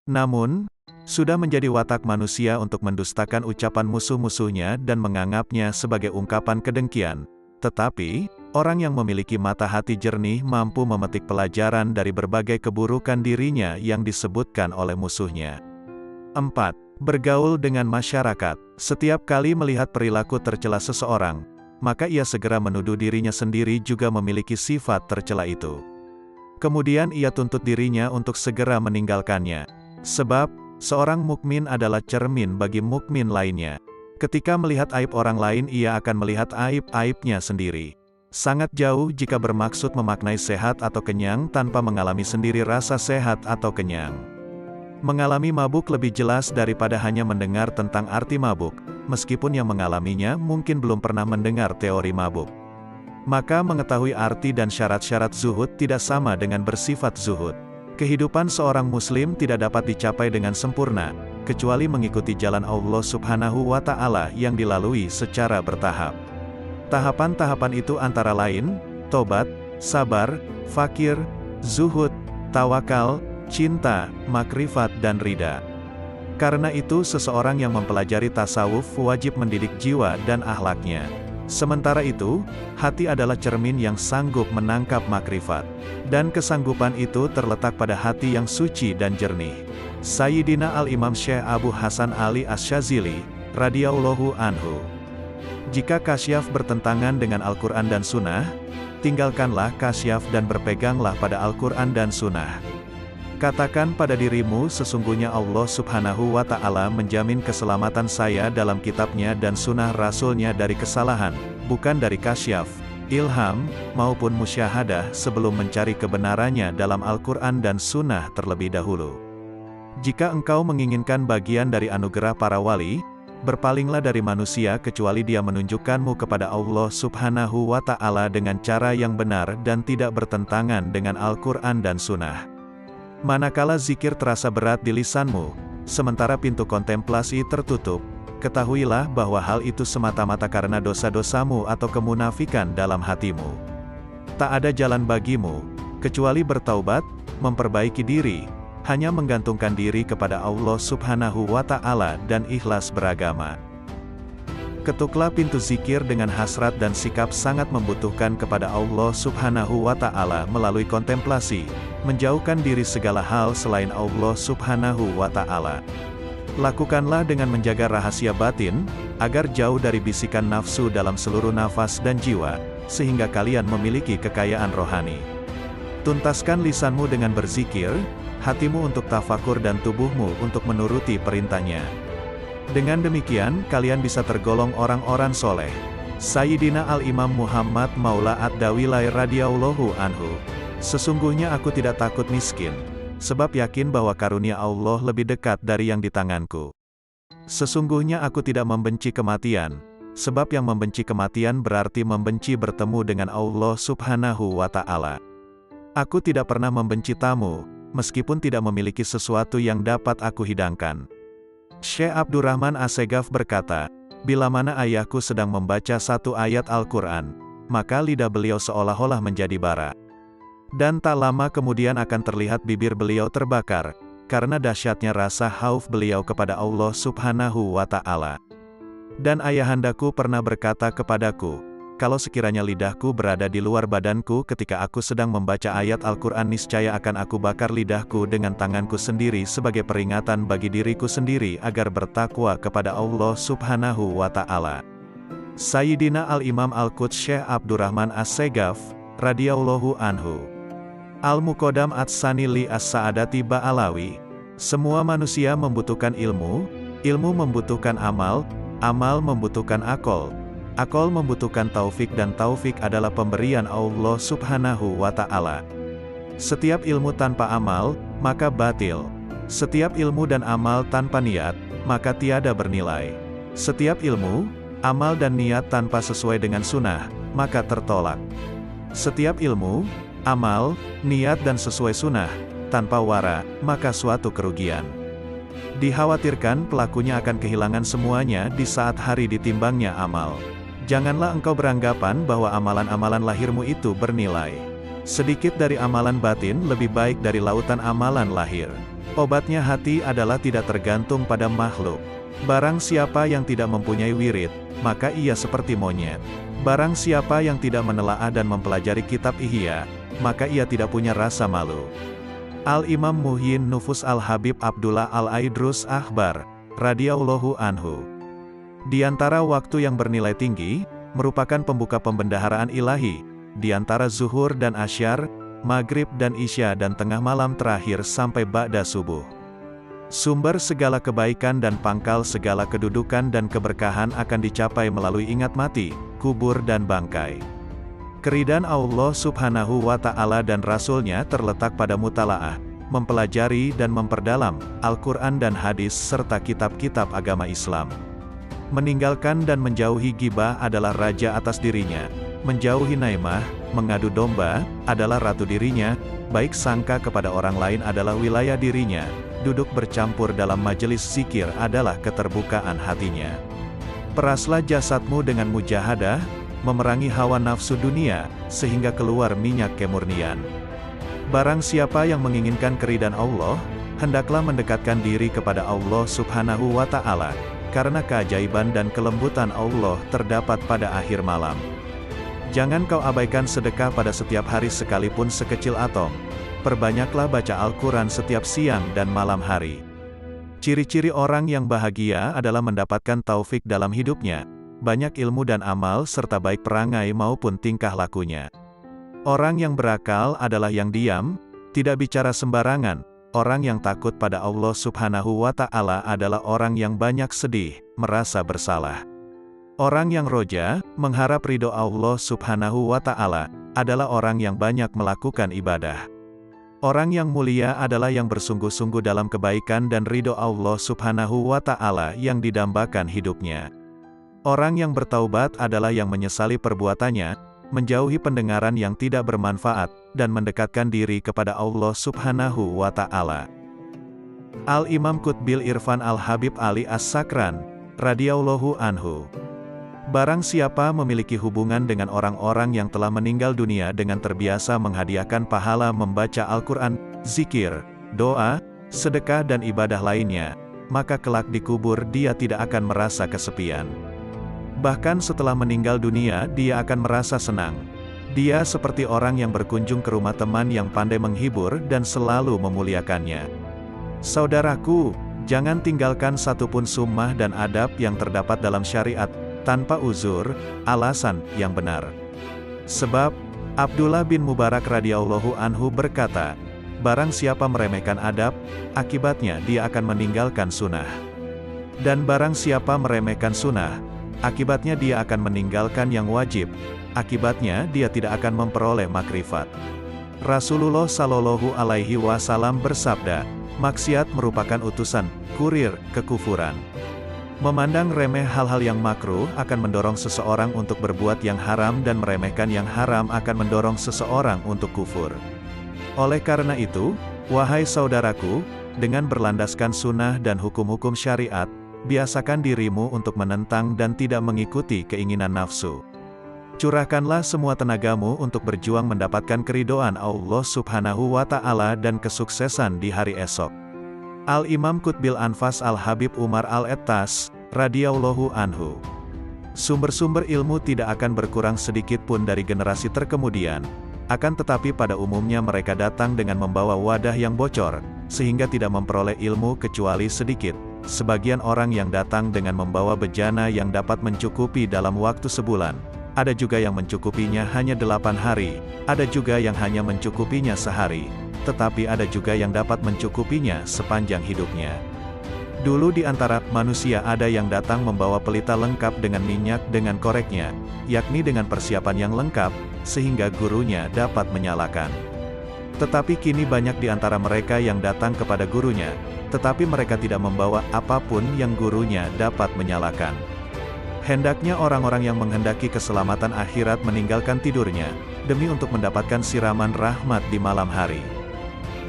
Namun, Sudah menjadi watak manusia untuk mendustakan ucapan musuh-musuhnya dan menganggapnya sebagai ungkapan kedengkian. Tetapi, orang yang memiliki mata hati jernih mampu memetik pelajaran dari berbagai keburukan dirinya yang disebutkan oleh musuhnya. 4. Bergaul dengan masyarakat. Setiap kali melihat perilaku tercela seseorang, maka ia segera menuduh dirinya sendiri juga memiliki sifat tercela itu. Kemudian ia tuntut dirinya untuk segera meninggalkannya. Sebab, seorang mukmin adalah cermin bagi mukmin lainnya. Ketika melihat aib orang lain ia akan melihat aib-aibnya sendiri. Sangat jauh jika bermaksud memaknai sehat atau kenyang tanpa mengalami sendiri rasa sehat atau kenyang. Mengalami mabuk lebih jelas daripada hanya mendengar tentang arti mabuk, meskipun yang mengalaminya mungkin belum pernah mendengar teori mabuk. Maka mengetahui arti dan syarat-syarat zuhud tidak sama dengan bersifat zuhud. Kehidupan seorang muslim tidak dapat dicapai dengan sempurna, kecuali mengikuti jalan Allah Subhanahu wa Ta'ala yang dilalui secara bertahap. Tahapan-tahapan itu antara lain, tobat, sabar, fakir, zuhud, tawakal, cinta, makrifat dan ridha. Karena itu seseorang yang mempelajari tasawuf wajib mendidik jiwa dan akhlaknya. Sementara itu, hati adalah cermin yang sanggup menangkap makrifat. Dan kesanggupan itu terletak pada hati yang suci dan jernih. Sayyidina Al-Imam Syekh Abu Hasan Ali Asy-Syadzili, radhiyallahu anhu. Jika kasyaf bertentangan dengan Al-Quran dan Sunnah, tinggalkanlah kasyaf dan berpeganglah pada Al-Quran dan Sunnah. Katakan pada dirimu sesungguhnya Allah Subhanahu wa Ta'ala menjamin keselamatan saya dalam kitabnya dan sunnah Rasulnya dari kesalahan, bukan dari kasyaf, ilham, maupun musyahadah sebelum mencari kebenarannya dalam Al-Quran dan Sunnah terlebih dahulu. Jika engkau menginginkan bagian dari anugerah para wali, berpalinglah dari manusia kecuali dia menunjukkanmu kepada Allah Subhanahu wa Ta'ala dengan cara yang benar dan tidak bertentangan dengan Al-Quran dan Sunnah. Manakala zikir terasa berat di lisanmu, sementara pintu kontemplasi tertutup, ketahuilah bahwa hal itu semata-mata karena dosa-dosamu atau kemunafikan dalam hatimu. Tak ada jalan bagimu, kecuali bertaubat, memperbaiki diri, hanya menggantungkan diri kepada Allah Subhanahu wa Ta'ala dan ikhlas beragama. Ketuklah pintu zikir dengan hasrat dan sikap sangat membutuhkan kepada Allah Subhanahu wa Ta'ala melalui kontemplasi, menjauhkan diri segala hal selain Allah Subhanahu wa Ta'ala. Lakukanlah dengan menjaga rahasia batin, agar jauh dari bisikan nafsu dalam seluruh nafas dan jiwa, sehingga kalian memiliki kekayaan rohani. Tuntaskan lisanmu dengan berzikir, hatimu untuk tafakur dan tubuhmu untuk menuruti perintahnya. Dengan demikian, kalian bisa tergolong orang-orang soleh. Sayyidina Al-Imam Muhammad Maula Ad-Dawilai radhiyallahu anhu. Sesungguhnya aku tidak takut miskin, sebab yakin bahwa karunia Allah lebih dekat dari yang di tanganku. Sesungguhnya aku tidak membenci kematian, sebab yang membenci kematian berarti membenci bertemu dengan Allah Subhanahu wa Ta'ala. Aku tidak pernah membenci tamu, meskipun tidak memiliki sesuatu yang dapat aku hidangkan. Syekh Abdurrahman Assegaf berkata, bila mana ayahku sedang membaca satu ayat Al-Quran, maka lidah beliau seolah-olah menjadi bara. Dan tak lama kemudian akan terlihat bibir beliau terbakar, karena dahsyatnya rasa khauf beliau kepada Allah Subhanahu wa Ta'ala. Dan ayahandaku pernah berkata kepadaku, kalau sekiranya lidahku berada di luar badanku ketika aku sedang membaca ayat Al-Quran niscaya akan aku bakar lidahku dengan tanganku sendiri sebagai peringatan bagi diriku sendiri agar bertakwa kepada Allah Subhanahu wa Ta'ala. Sayyidina Al-Imam Al-Quds Syekh Abdurrahman As-Segaf, radhiyallahu anhu. Al-Muqaddam Ats-Tsani li As-Sa'adati Ba'alawi. Semua manusia membutuhkan ilmu, ilmu membutuhkan amal, amal membutuhkan akal. Akal membutuhkan taufik dan taufik adalah pemberian Allah Subhanahu wa Ta'ala. Setiap ilmu tanpa amal, maka batil. Setiap ilmu dan amal tanpa niat, maka tiada bernilai. Setiap ilmu, amal dan niat tanpa sesuai dengan sunnah, maka tertolak. Setiap ilmu, amal, niat dan sesuai sunnah, tanpa wara, maka suatu kerugian. Dikhawatirkan pelakunya akan kehilangan semuanya di saat hari ditimbangnya amal. Janganlah engkau beranggapan bahwa amalan-amalan lahirmu itu bernilai. Sedikit dari amalan batin lebih baik dari lautan amalan lahir. Obatnya hati adalah tidak tergantung pada makhluk. Barang siapa yang tidak mempunyai wirid, maka ia seperti monyet. Barang siapa yang tidak menelaah dan mempelajari kitab Ihya, maka ia tidak punya rasa malu. Al-Imam Muhyin Nufus Al-Habib Abdullah Al-Aidrus Akhbar, radhiyallahu anhu. Di antara waktu yang bernilai tinggi, merupakan pembuka pembendaharaan ilahi, di antara zuhur dan asyar, maghrib dan isya dan tengah malam terakhir sampai ba'da subuh. Sumber segala kebaikan dan pangkal segala kedudukan dan keberkahan akan dicapai melalui ingat mati, kubur dan bangkai. Keridhaan Allah subhanahu wa ta'ala dan Rasul-Nya terletak pada mutalaah, mempelajari dan memperdalam Al-Quran dan hadis serta kitab-kitab agama Islam. Meninggalkan dan menjauhi ghibah adalah raja atas dirinya. Menjauhi naimah, mengadu domba, adalah ratu dirinya, baik sangka kepada orang lain adalah wilayah dirinya, duduk bercampur dalam majelis zikir adalah keterbukaan hatinya. Peraslah jasadmu dengan mujahadah, memerangi hawa nafsu dunia, sehingga keluar minyak kemurnian. Barang siapa yang menginginkan keridhaan Allah, hendaklah mendekatkan diri kepada Allah subhanahu wa ta'ala, karena keajaiban dan kelembutan Allah terdapat pada akhir malam. Jangan kau abaikan sedekah pada setiap hari sekalipun sekecil atom. Perbanyaklah baca Al-Quran setiap siang dan malam hari. Ciri-ciri orang yang bahagia adalah mendapatkan taufik dalam hidupnya, banyak ilmu dan amal serta baik perangai maupun tingkah lakunya. Orang yang berakal adalah yang diam, tidak bicara sembarangan. Orang yang takut pada Allah subhanahu wa ta'ala adalah orang yang banyak sedih, merasa bersalah. Orang yang roja, mengharap ridho Allah subhanahu wa ta'ala, adalah orang yang banyak melakukan ibadah. Orang yang mulia adalah yang bersungguh-sungguh dalam kebaikan dan ridho Allah subhanahu wa ta'ala yang didambakan hidupnya. Orang yang bertaubat adalah yang menyesali perbuatannya, menjauhi pendengaran yang tidak bermanfaat, dan mendekatkan diri kepada Allah subhanahu wa ta'ala. Al-Imam Qutbil Irfan Al-Habib Ali As-Sakran, radhiyallahu anhu. Barang siapa memiliki hubungan dengan orang-orang yang telah meninggal dunia dengan terbiasa menghadiahkan pahala membaca Al-Quran, zikir, doa, sedekah dan ibadah lainnya, maka kelak di kubur dia tidak akan merasa kesepian. Bahkan setelah meninggal dunia dia akan merasa senang. Dia seperti orang yang berkunjung ke rumah teman yang pandai menghibur dan selalu memuliakannya. Saudaraku, jangan tinggalkan satupun sunnah dan adab yang terdapat dalam syariat, tanpa uzur, alasan yang benar. Sebab, Abdullah bin Mubarak radhiyallahu anhu berkata, barang siapa meremehkan adab, akibatnya dia akan meninggalkan sunnah. Dan barang siapa meremehkan sunnah, akibatnya dia akan meninggalkan yang wajib, akibatnya dia tidak akan memperoleh makrifat. Rasulullah Shallallahu Alaihi Wasallam bersabda, maksiat merupakan utusan, kurir, kekufuran. Memandang remeh hal-hal yang makruh akan mendorong seseorang untuk berbuat yang haram dan meremehkan yang haram akan mendorong seseorang untuk kufur. Oleh karena itu, wahai saudaraku, dengan berlandaskan sunnah dan hukum-hukum syariat, biasakan dirimu untuk menentang dan tidak mengikuti keinginan nafsu. Curahkanlah semua tenagamu untuk berjuang mendapatkan keridhaan Allah subhanahu wa ta'ala dan kesuksesan di hari esok. Al-Imam Qutbil Anfas Al-Habib Umar Al-Ettas, radhiyallahu anhu. Sumber-sumber ilmu tidak akan berkurang sedikit pun dari generasi terkemudian, akan tetapi pada umumnya mereka datang dengan membawa wadah yang bocor, sehingga tidak memperoleh ilmu kecuali sedikit. Sebagian orang yang datang dengan membawa bejana yang dapat mencukupi dalam waktu sebulan, ada juga yang mencukupinya hanya 8 hari, ada juga yang hanya mencukupinya sehari, tetapi ada juga yang dapat mencukupinya sepanjang hidupnya. Dulu di antara manusia ada yang datang membawa pelita lengkap dengan minyak dengan koreknya, yakni dengan persiapan yang lengkap, sehingga gurunya dapat menyalakan. Tetapi kini banyak di antara mereka yang datang kepada gurunya, tetapi mereka tidak membawa apapun yang gurunya dapat menyalakan. Hendaknya orang-orang yang menghendaki keselamatan akhirat meninggalkan tidurnya, demi untuk mendapatkan siraman rahmat di malam hari.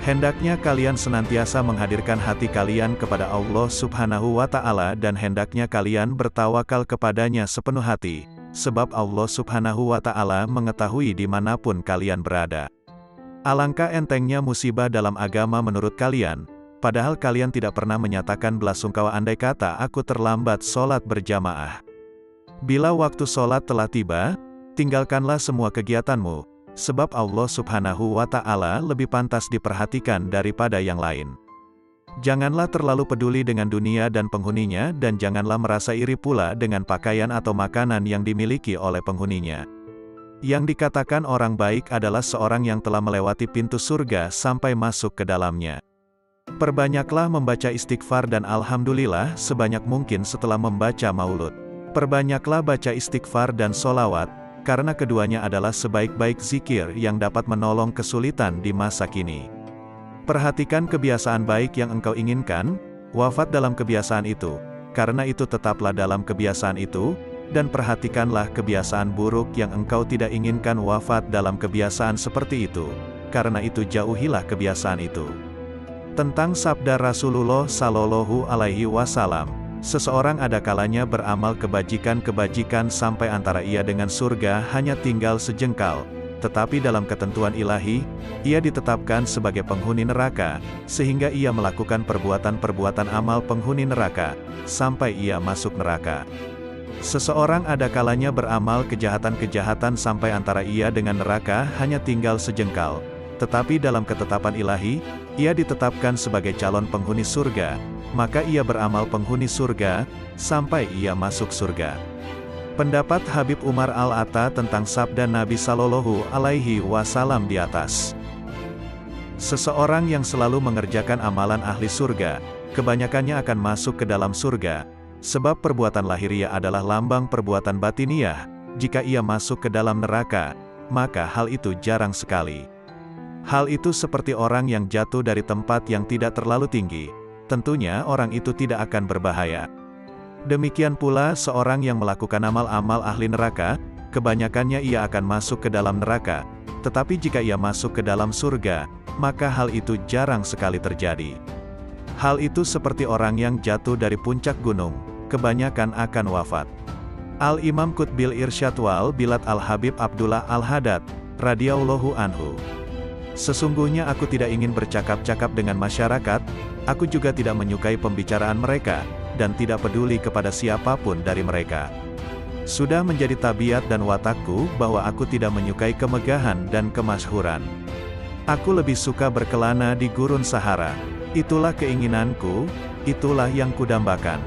Hendaknya kalian senantiasa menghadirkan hati kalian kepada Allah subhanahu wa ta'ala dan hendaknya kalian bertawakal kepadanya sepenuh hati, sebab Allah subhanahu wa ta'ala mengetahui dimanapun kalian berada. Alangkah entengnya musibah dalam agama menurut kalian, padahal kalian tidak pernah menyatakan belasungkawa andai kata aku terlambat sholat berjamaah. Bila waktu sholat telah tiba, tinggalkanlah semua kegiatanmu, sebab Allah Subhanahu wa Ta'ala lebih pantas diperhatikan daripada yang lain. Janganlah terlalu peduli dengan dunia dan penghuninya, dan janganlah merasa iri pula dengan pakaian atau makanan yang dimiliki oleh penghuninya. Yang dikatakan orang baik adalah seorang yang telah melewati pintu surga sampai masuk ke dalamnya. Perbanyaklah membaca istighfar dan alhamdulillah sebanyak mungkin setelah membaca maulud. Perbanyaklah baca istighfar dan solawat, karena keduanya adalah sebaik-baik zikir yang dapat menolong kesulitan di masa kini. Perhatikan kebiasaan baik yang engkau inginkan, wafat dalam kebiasaan itu, karena itu tetaplah dalam kebiasaan itu, dan perhatikanlah kebiasaan buruk yang engkau tidak inginkan wafat dalam kebiasaan seperti itu, karena itu jauhilah kebiasaan itu. Tentang sabda Rasulullah Shallallahu Alaihi Wasallam, seseorang ada kalanya beramal kebajikan-kebajikan sampai antara ia dengan surga hanya tinggal sejengkal, tetapi dalam ketentuan ilahi, ia ditetapkan sebagai penghuni neraka, sehingga ia melakukan perbuatan-perbuatan amal penghuni neraka, sampai ia masuk neraka. Seseorang ada kalanya beramal kejahatan-kejahatan sampai antara ia dengan neraka hanya tinggal sejengkal, tetapi dalam ketetapan ilahi, ia ditetapkan sebagai calon penghuni surga, maka ia beramal penghuni surga, sampai ia masuk surga. Pendapat Habib Umar Al-Atta tentang sabda Nabi Shallallahu Alaihi Wasallam di atas. Seseorang yang selalu mengerjakan amalan ahli surga, kebanyakannya akan masuk ke dalam surga, sebab perbuatan lahiriah adalah lambang perbuatan batiniah. Jika ia masuk ke dalam neraka, maka hal itu jarang sekali. Hal itu seperti orang yang jatuh dari tempat yang tidak terlalu tinggi, tentunya orang itu tidak akan berbahaya. Demikian pula seorang yang melakukan amal-amal ahli neraka, kebanyakannya ia akan masuk ke dalam neraka, tetapi jika ia masuk ke dalam surga, maka hal itu jarang sekali terjadi. Hal itu seperti orang yang jatuh dari puncak gunung, kebanyakan akan wafat. Al-Imam Qutbil Irsyad wal Bilad Al-Habib Abdullah Al-Haddad, radhiyallahu anhu. Sesungguhnya aku tidak ingin bercakap-cakap dengan masyarakat, aku juga tidak menyukai pembicaraan mereka, dan tidak peduli kepada siapapun dari mereka. Sudah menjadi tabiat dan watakku bahwa aku tidak menyukai kemegahan dan kemasyhuran. Aku lebih suka berkelana di gurun Sahara. Itulah keinginanku, itulah yang kudambakan.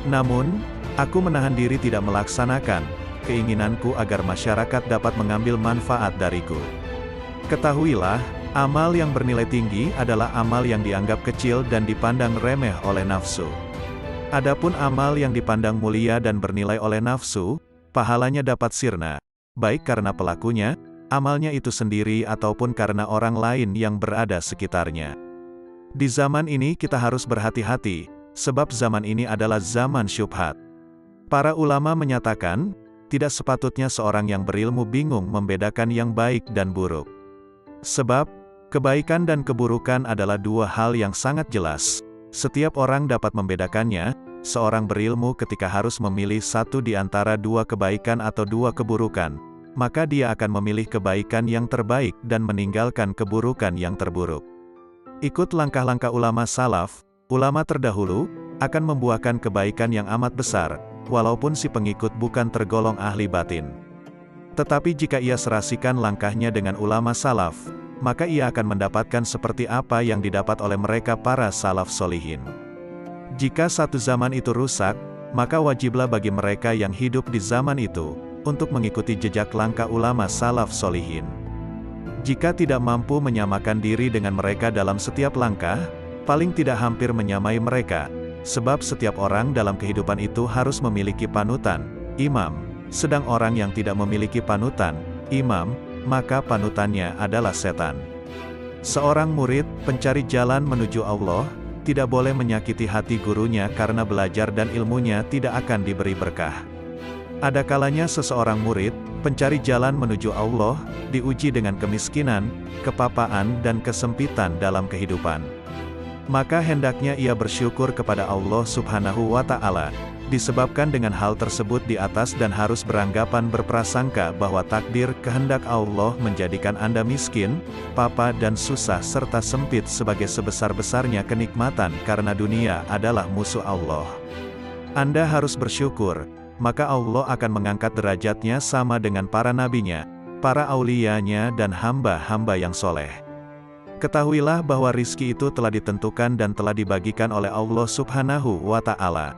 Namun, aku menahan diri tidak melaksanakan keinginanku agar masyarakat dapat mengambil manfaat dariku. Ketahuilah, amal yang bernilai tinggi adalah amal yang dianggap kecil dan dipandang remeh oleh nafsu. Adapun amal yang dipandang mulia dan bernilai oleh nafsu, pahalanya dapat sirna, baik karena pelakunya, amalnya itu sendiri ataupun karena orang lain yang berada sekitarnya. Di zaman ini kita harus berhati-hati, sebab zaman ini adalah zaman syubhat. Para ulama menyatakan, tidak sepatutnya seorang yang berilmu bingung membedakan yang baik dan buruk. Sebab, kebaikan dan keburukan adalah dua hal yang sangat jelas. Setiap orang dapat membedakannya. Seorang berilmu ketika harus memilih satu di antara dua kebaikan atau dua keburukan, maka dia akan memilih kebaikan yang terbaik dan meninggalkan keburukan yang terburuk. Ikut langkah-langkah ulama salaf, ulama terdahulu, akan membuahkan kebaikan yang amat besar, walaupun si pengikut bukan tergolong ahli batin. Tetapi jika ia serasikan langkahnya dengan ulama salaf, maka ia akan mendapatkan seperti apa yang didapat oleh mereka para salaf solihin. Jika satu zaman itu rusak, maka wajiblah bagi mereka yang hidup di zaman itu, untuk mengikuti jejak langkah ulama salaf solihin. Jika tidak mampu menyamakan diri dengan mereka dalam setiap langkah, paling tidak hampir menyamai mereka, sebab setiap orang dalam kehidupan itu harus memiliki panutan, imam. Sedang orang yang tidak memiliki panutan, imam, maka panutannya adalah setan. Seorang murid, pencari jalan menuju Allah, tidak boleh menyakiti hati gurunya karena belajar dan ilmunya tidak akan diberi berkah. Ada kalanya seseorang murid, pencari jalan menuju Allah, diuji dengan kemiskinan, kepapaan dan kesempitan dalam kehidupan. Maka hendaknya ia bersyukur kepada Allah Subhanahu wa Ta'ala, disebabkan dengan hal tersebut di atas dan harus beranggapan berprasangka bahwa takdir kehendak Allah menjadikan Anda miskin, papa dan susah serta sempit sebagai sebesar-besarnya kenikmatan karena dunia adalah musuh Allah. Anda harus bersyukur, maka Allah akan mengangkat derajatnya sama dengan para nabinya, para auliyanya dan hamba-hamba yang soleh. Ketahuilah bahwa rizki itu telah ditentukan dan telah dibagikan oleh Allah Subhanahu wa Ta'ala.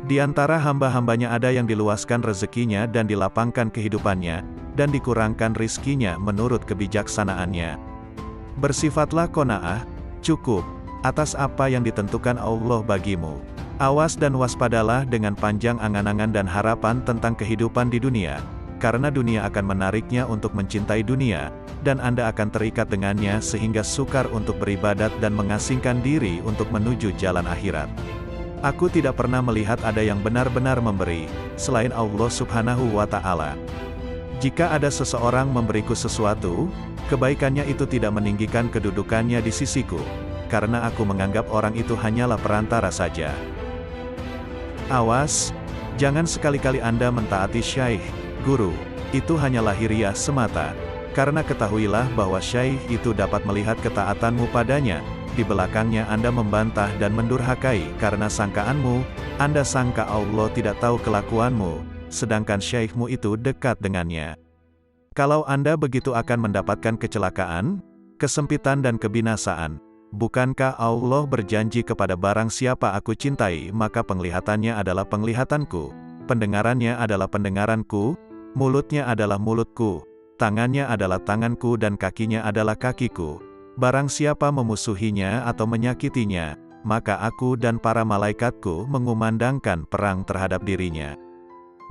Di antara hamba-hambanya ada yang diluaskan rezekinya dan dilapangkan kehidupannya, dan dikurangkan rizkinya menurut kebijaksanaannya. Bersifatlah qanaah, cukup, atas apa yang ditentukan Allah bagimu. Awas dan waspadalah dengan panjang angan-angan dan harapan tentang kehidupan di dunia, karena dunia akan menariknya untuk mencintai dunia, dan Anda akan terikat dengannya sehingga sukar untuk beribadat dan mengasingkan diri untuk menuju jalan akhirat. Aku tidak pernah melihat ada yang benar-benar memberi, selain Allah Subhanahu wa Ta'ala. Jika ada seseorang memberiku sesuatu, kebaikannya itu tidak meninggikan kedudukannya di sisiku, karena aku menganggap orang itu hanyalah perantara saja. Awas, jangan sekali-kali Anda mentaati syaikh, guru, itu hanya lahiriah semata, karena ketahuilah bahwa syaikh itu dapat melihat ketaatanmu padanya. Di belakangnya Anda membantah dan mendurhakai karena sangkaanmu, Anda sangka Allah tidak tahu kelakuanmu, sedangkan syekhmu itu dekat dengannya. Kalau Anda begitu akan mendapatkan kecelakaan, kesempitan dan kebinasaan. Bukankah Allah berjanji kepada barang siapa aku cintai maka penglihatannya adalah penglihatanku, pendengarannya adalah pendengaranku, mulutnya adalah mulutku, tangannya adalah tanganku dan kakinya adalah kakiku. Barang siapa memusuhinya atau menyakitinya, maka aku dan para malaikatku mengumandangkan perang terhadap dirinya.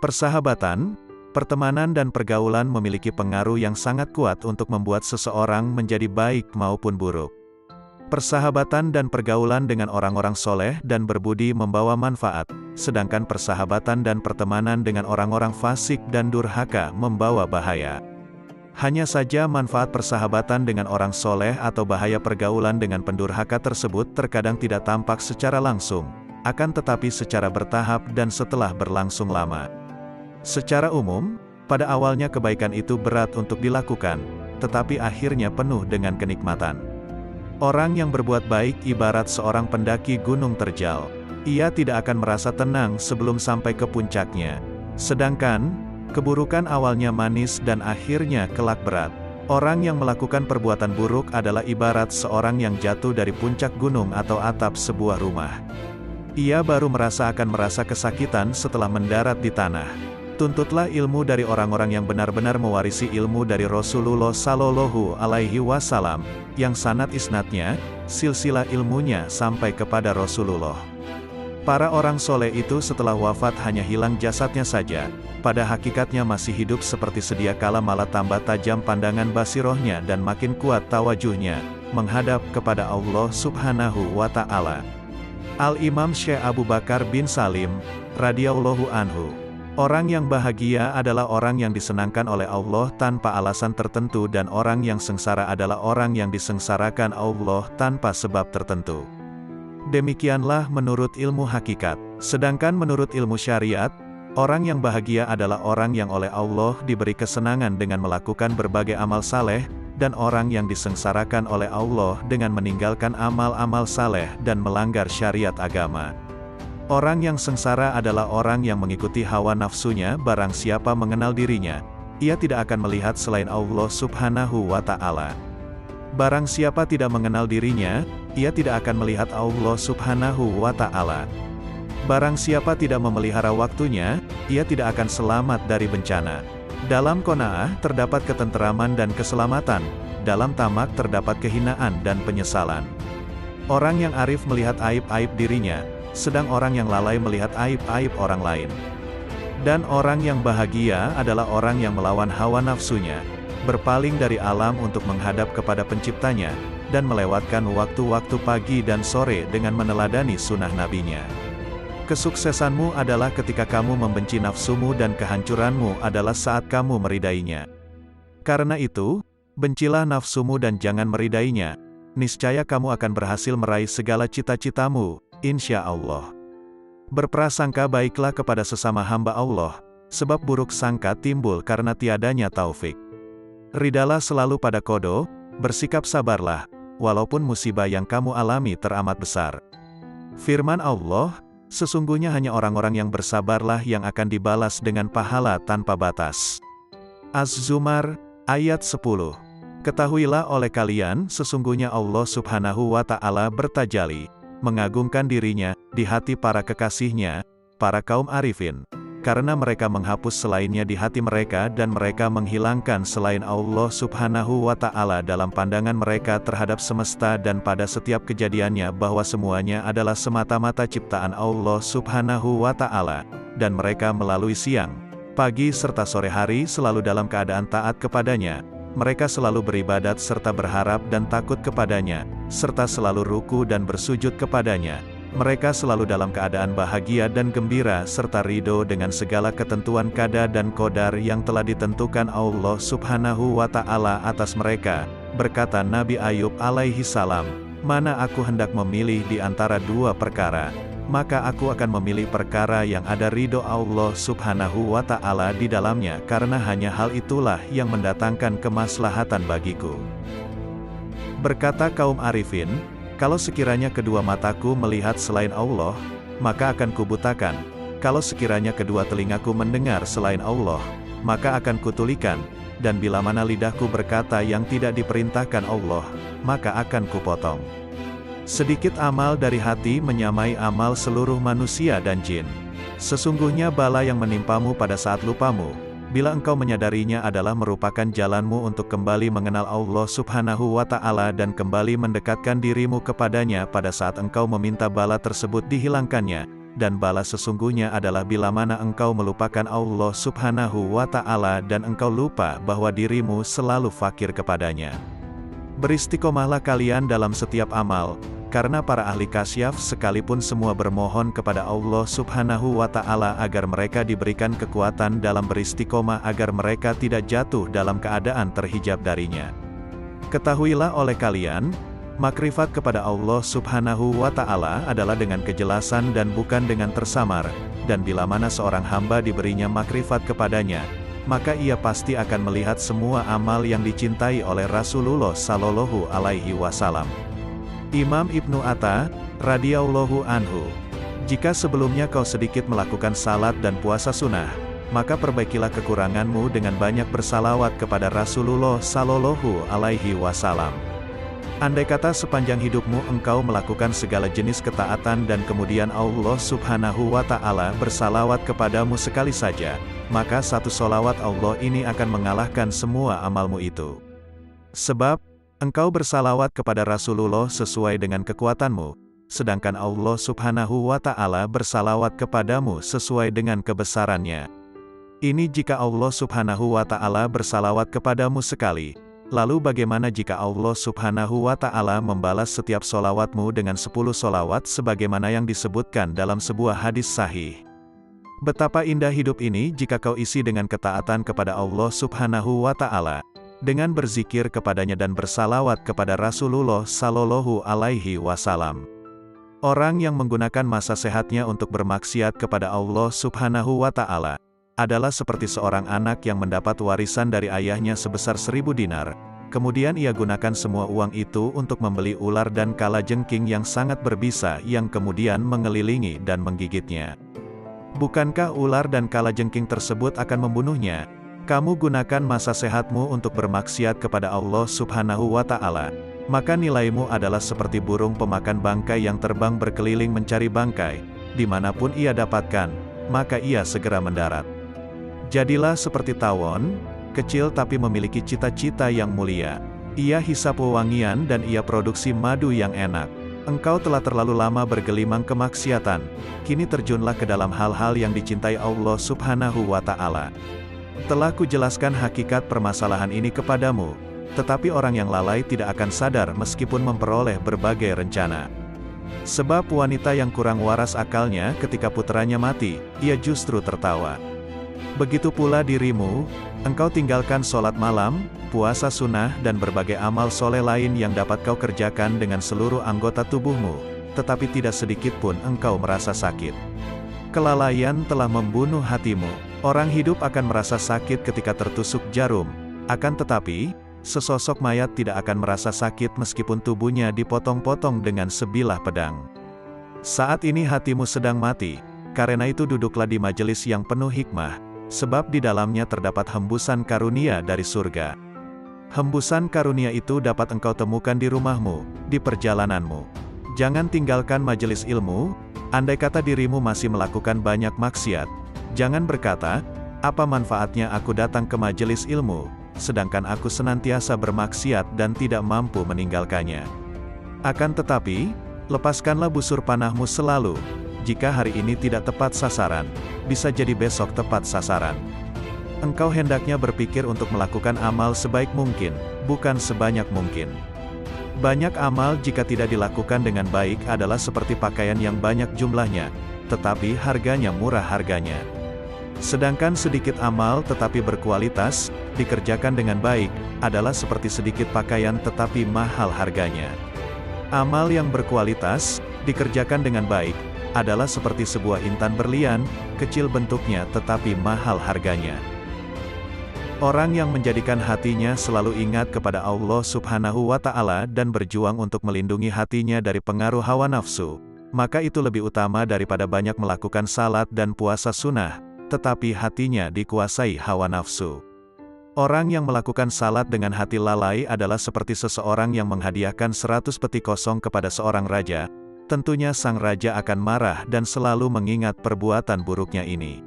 Persahabatan, pertemanan dan pergaulan memiliki pengaruh yang sangat kuat untuk membuat seseorang menjadi baik maupun buruk. Persahabatan dan pergaulan dengan orang-orang soleh dan berbudi membawa manfaat, sedangkan persahabatan dan pertemanan dengan orang-orang fasik dan durhaka membawa bahaya. Hanya saja manfaat persahabatan dengan orang soleh atau bahaya pergaulan dengan pendurhaka tersebut terkadang tidak tampak secara langsung, akan tetapi secara bertahap dan setelah berlangsung lama. Secara umum, pada awalnya kebaikan itu berat untuk dilakukan, tetapi akhirnya penuh dengan kenikmatan. Orang yang berbuat baik ibarat seorang pendaki gunung terjal. Ia tidak akan merasa tenang sebelum sampai ke puncaknya. Sedangkan, keburukan awalnya manis dan akhirnya kelak berat. Orang yang melakukan perbuatan buruk adalah ibarat seorang yang jatuh dari puncak gunung atau atap sebuah rumah. Ia baru akan merasa kesakitan setelah mendarat di tanah. Tuntutlah ilmu dari orang-orang yang benar-benar mewarisi ilmu dari Rasulullah Shallallahu Alaihi Wasallam, yang sanad isnadnya, silsilah ilmunya sampai kepada Rasulullah. Para orang soleh itu setelah wafat hanya hilang jasadnya saja, pada hakikatnya masih hidup seperti sedia kala, malah tambah tajam pandangan basirohnya dan makin kuat tawajuhnya, menghadap kepada Allah Subhanahu wa Ta'ala. Al-Imam Syekh Abu Bakar bin Salim, radhiyallahu anhu. Orang yang bahagia adalah orang yang disenangkan oleh Allah tanpa alasan tertentu, dan orang yang sengsara adalah orang yang disengsarakan Allah tanpa sebab tertentu. Demikianlah menurut ilmu hakikat. Sedangkan menurut ilmu syariat, orang yang bahagia adalah orang yang oleh Allah diberi kesenangan dengan melakukan berbagai amal saleh, dan orang yang disengsarakan oleh Allah dengan meninggalkan amal-amal saleh dan melanggar syariat agama. Orang yang sengsara adalah orang yang mengikuti hawa nafsunya. Barang siapa mengenal dirinya, ia tidak akan melihat selain Allah Subhanahu wa Ta'ala. Barang siapa tidak mengenal dirinya, ia tidak akan melihat Allah Subhanahu wa Ta'ala. Barang siapa tidak memelihara waktunya, ia tidak akan selamat dari bencana. Dalam qanaah terdapat ketenteraman dan keselamatan, dalam tamak terdapat kehinaan dan penyesalan. Orang yang arif melihat aib-aib dirinya, sedang orang yang lalai melihat aib-aib orang lain. Dan orang yang bahagia adalah orang yang melawan hawa nafsunya, berpaling dari alam untuk menghadap kepada penciptanya, dan melewatkan waktu-waktu pagi dan sore dengan meneladani sunnah nabinya. Kesuksesanmu adalah ketika kamu membenci nafsumu, dan kehancuranmu adalah saat kamu meridainya. Karena itu, bencilah nafsumu dan jangan meridainya. Niscaya kamu akan berhasil meraih segala cita-citamu, insya Allah. Berprasangka baiklah kepada sesama hamba Allah, sebab buruk sangka timbul karena tiadanya taufik. Ridalah selalu pada qada, bersikap sabarlah, walaupun musibah yang kamu alami teramat besar. Firman Allah, sesungguhnya hanya orang-orang yang bersabarlah yang akan dibalas dengan pahala tanpa batas. Az-Zumar, ayat 10. Ketahuilah oleh kalian, sesungguhnya Allah Subhanahu wa Ta'ala bertajalli, mengagungkan dirinya di hati para kekasihnya, para kaum arifin, karena mereka menghapus selainnya di hati mereka dan mereka menghilangkan selain Allah Subhanahu wa Ta'ala dalam pandangan mereka terhadap semesta dan pada setiap kejadiannya bahwa semuanya adalah semata-mata ciptaan Allah Subhanahu wa Ta'ala, dan mereka melalui siang, pagi serta sore hari selalu dalam keadaan taat kepadanya. Mereka selalu beribadat serta berharap dan takut kepadanya, serta selalu ruku dan bersujud kepadanya. Mereka selalu dalam keadaan bahagia dan gembira serta ridho dengan segala ketentuan qada dan qadar yang telah ditentukan Allah Subhanahu wa Ta'ala atas mereka. Berkata Nabi Ayub alaihi salam, "Mana aku hendak memilih di antara dua perkara, maka aku akan memilih perkara yang ada ridho Allah Subhanahu wa Ta'ala di dalamnya karena hanya hal itulah yang mendatangkan kemaslahatan bagiku." Berkata kaum arifin, "Kalau sekiranya kedua mataku melihat selain Allah, maka akan kubutakan. Kalau sekiranya kedua telingaku mendengar selain Allah, maka akan kutulikan. Dan bila mana lidahku berkata yang tidak diperintahkan Allah, maka akan kupotong." Sedikit amal dari hati menyamai amal seluruh manusia dan jin. Sesungguhnya bala yang menimpamu pada saat lupamu, bila engkau menyadarinya adalah merupakan jalanmu untuk kembali mengenal Allah Subhanahu wa Ta'ala dan kembali mendekatkan dirimu kepadanya pada saat engkau meminta bala tersebut dihilangkannya, dan bala sesungguhnya adalah bila mana engkau melupakan Allah Subhanahu wa Ta'ala dan engkau lupa bahwa dirimu selalu fakir kepadanya. Beristiqomahlah kalian dalam setiap amal, karena para ahli kasyaf sekalipun semua bermohon kepada Allah Subhanahu wa Ta'ala agar mereka diberikan kekuatan dalam beristiqomah agar mereka tidak jatuh dalam keadaan terhijab darinya. Ketahuilah oleh kalian, makrifat kepada Allah Subhanahu wa Ta'ala adalah dengan kejelasan dan bukan dengan tersamar, dan bila mana seorang hamba diberinya makrifat kepadanya, maka ia pasti akan melihat semua amal yang dicintai oleh Rasulullah Sallallahu Alaihi Wasallam. Imam Ibnu Atta, radhiyallahu anhu, "Jika sebelumnya kau sedikit melakukan salat dan puasa sunnah, maka perbaikilah kekuranganmu dengan banyak bersalawat kepada Rasulullah Sallallahu Alaihi Wasallam. Andai kata sepanjang hidupmu engkau melakukan segala jenis ketaatan dan kemudian Allah Subhanahu wa Ta'ala bersalawat kepadamu sekali saja, maka satu solawat Allah ini akan mengalahkan semua amalmu itu. Sebab, engkau bersalawat kepada Rasulullah sesuai dengan kekuatanmu, sedangkan Allah Subhanahu wa Ta'ala bersalawat kepadamu sesuai dengan kebesarannya. Ini jika Allah Subhanahu wa Ta'ala bersalawat kepadamu sekali, lalu bagaimana jika Allah Subhanahu wa Ta'ala membalas setiap solawatmu dengan 10 solawat sebagaimana yang disebutkan dalam sebuah hadis sahih. Betapa indah hidup ini jika kau isi dengan ketaatan kepada Allah Subhanahu wa Ta'ala, dengan berzikir kepadanya dan bersalawat kepada Rasulullah Sallallahu Alaihi Wasallam. Orang yang menggunakan masa sehatnya untuk bermaksiat kepada Allah Subhanahu wa Ta'ala adalah seperti seorang anak yang mendapat warisan dari ayahnya sebesar 1000 dinar. Kemudian ia gunakan semua uang itu untuk membeli ular dan kalajengking yang sangat berbisa yang kemudian mengelilingi dan menggigitnya. Bukankah ular dan kalajengking tersebut akan membunuhnya? Kamu gunakan masa sehatmu untuk bermaksiat kepada Allah Subhanahu wa Ta'ala, maka nilaimu adalah seperti burung pemakan bangkai yang terbang berkeliling mencari bangkai, dimanapun ia dapatkan, maka ia segera mendarat. Jadilah seperti tawon, kecil tapi memiliki cita-cita yang mulia. Ia hisap wewangian dan ia produksi madu yang enak. Engkau telah terlalu lama bergelimang kemaksiatan, kini terjunlah ke dalam hal-hal yang dicintai Allah Subhanahu wa Ta'ala. Telah kujelaskan hakikat permasalahan ini kepadamu, tetapi orang yang lalai tidak akan sadar meskipun memperoleh berbagai rencana. Sebab wanita yang kurang waras akalnya ketika putranya mati, ia justru tertawa. Begitu pula dirimu, engkau tinggalkan sholat malam, puasa sunnah dan berbagai amal soleh lain yang dapat kau kerjakan dengan seluruh anggota tubuhmu, tetapi tidak sedikit pun engkau merasa sakit. Kelalaian telah membunuh hatimu. Orang hidup akan merasa sakit ketika tertusuk jarum. Akan tetapi, sesosok mayat tidak akan merasa sakit meskipun tubuhnya dipotong-potong dengan sebilah pedang. Saat ini hatimu sedang mati, karena itu duduklah di majelis yang penuh hikmah, sebab di dalamnya terdapat hembusan karunia dari surga. Hembusan karunia itu dapat engkau temukan di rumahmu, di perjalananmu. Jangan tinggalkan majelis ilmu, andai kata dirimu masih melakukan banyak maksiat. Jangan berkata, apa manfaatnya aku datang ke majelis ilmu, sedangkan aku senantiasa bermaksiat dan tidak mampu meninggalkannya. Akan tetapi, lepaskanlah busur panahmu selalu. Jika hari ini tidak tepat sasaran, bisa jadi besok tepat sasaran. Engkau hendaknya berpikir untuk melakukan amal sebaik mungkin, bukan sebanyak mungkin. Banyak amal jika tidak dilakukan dengan baik adalah seperti pakaian yang banyak jumlahnya, tetapi harganya murah harganya. Sedangkan sedikit amal tetapi berkualitas, dikerjakan dengan baik, adalah seperti sedikit pakaian tetapi mahal harganya. Amal yang berkualitas, dikerjakan dengan baik, adalah seperti sebuah intan berlian, kecil bentuknya tetapi mahal harganya. Orang yang menjadikan hatinya selalu ingat kepada Allah Subhanahu wa Ta'ala dan berjuang untuk melindungi hatinya dari pengaruh hawa nafsu, maka itu lebih utama daripada banyak melakukan salat dan puasa sunnah, tetapi hatinya dikuasai hawa nafsu. Orang yang melakukan salat dengan hati lalai adalah seperti seseorang yang menghadiahkan 100 peti kosong kepada seorang raja. Tentunya sang raja akan marah dan selalu mengingat perbuatan buruknya ini.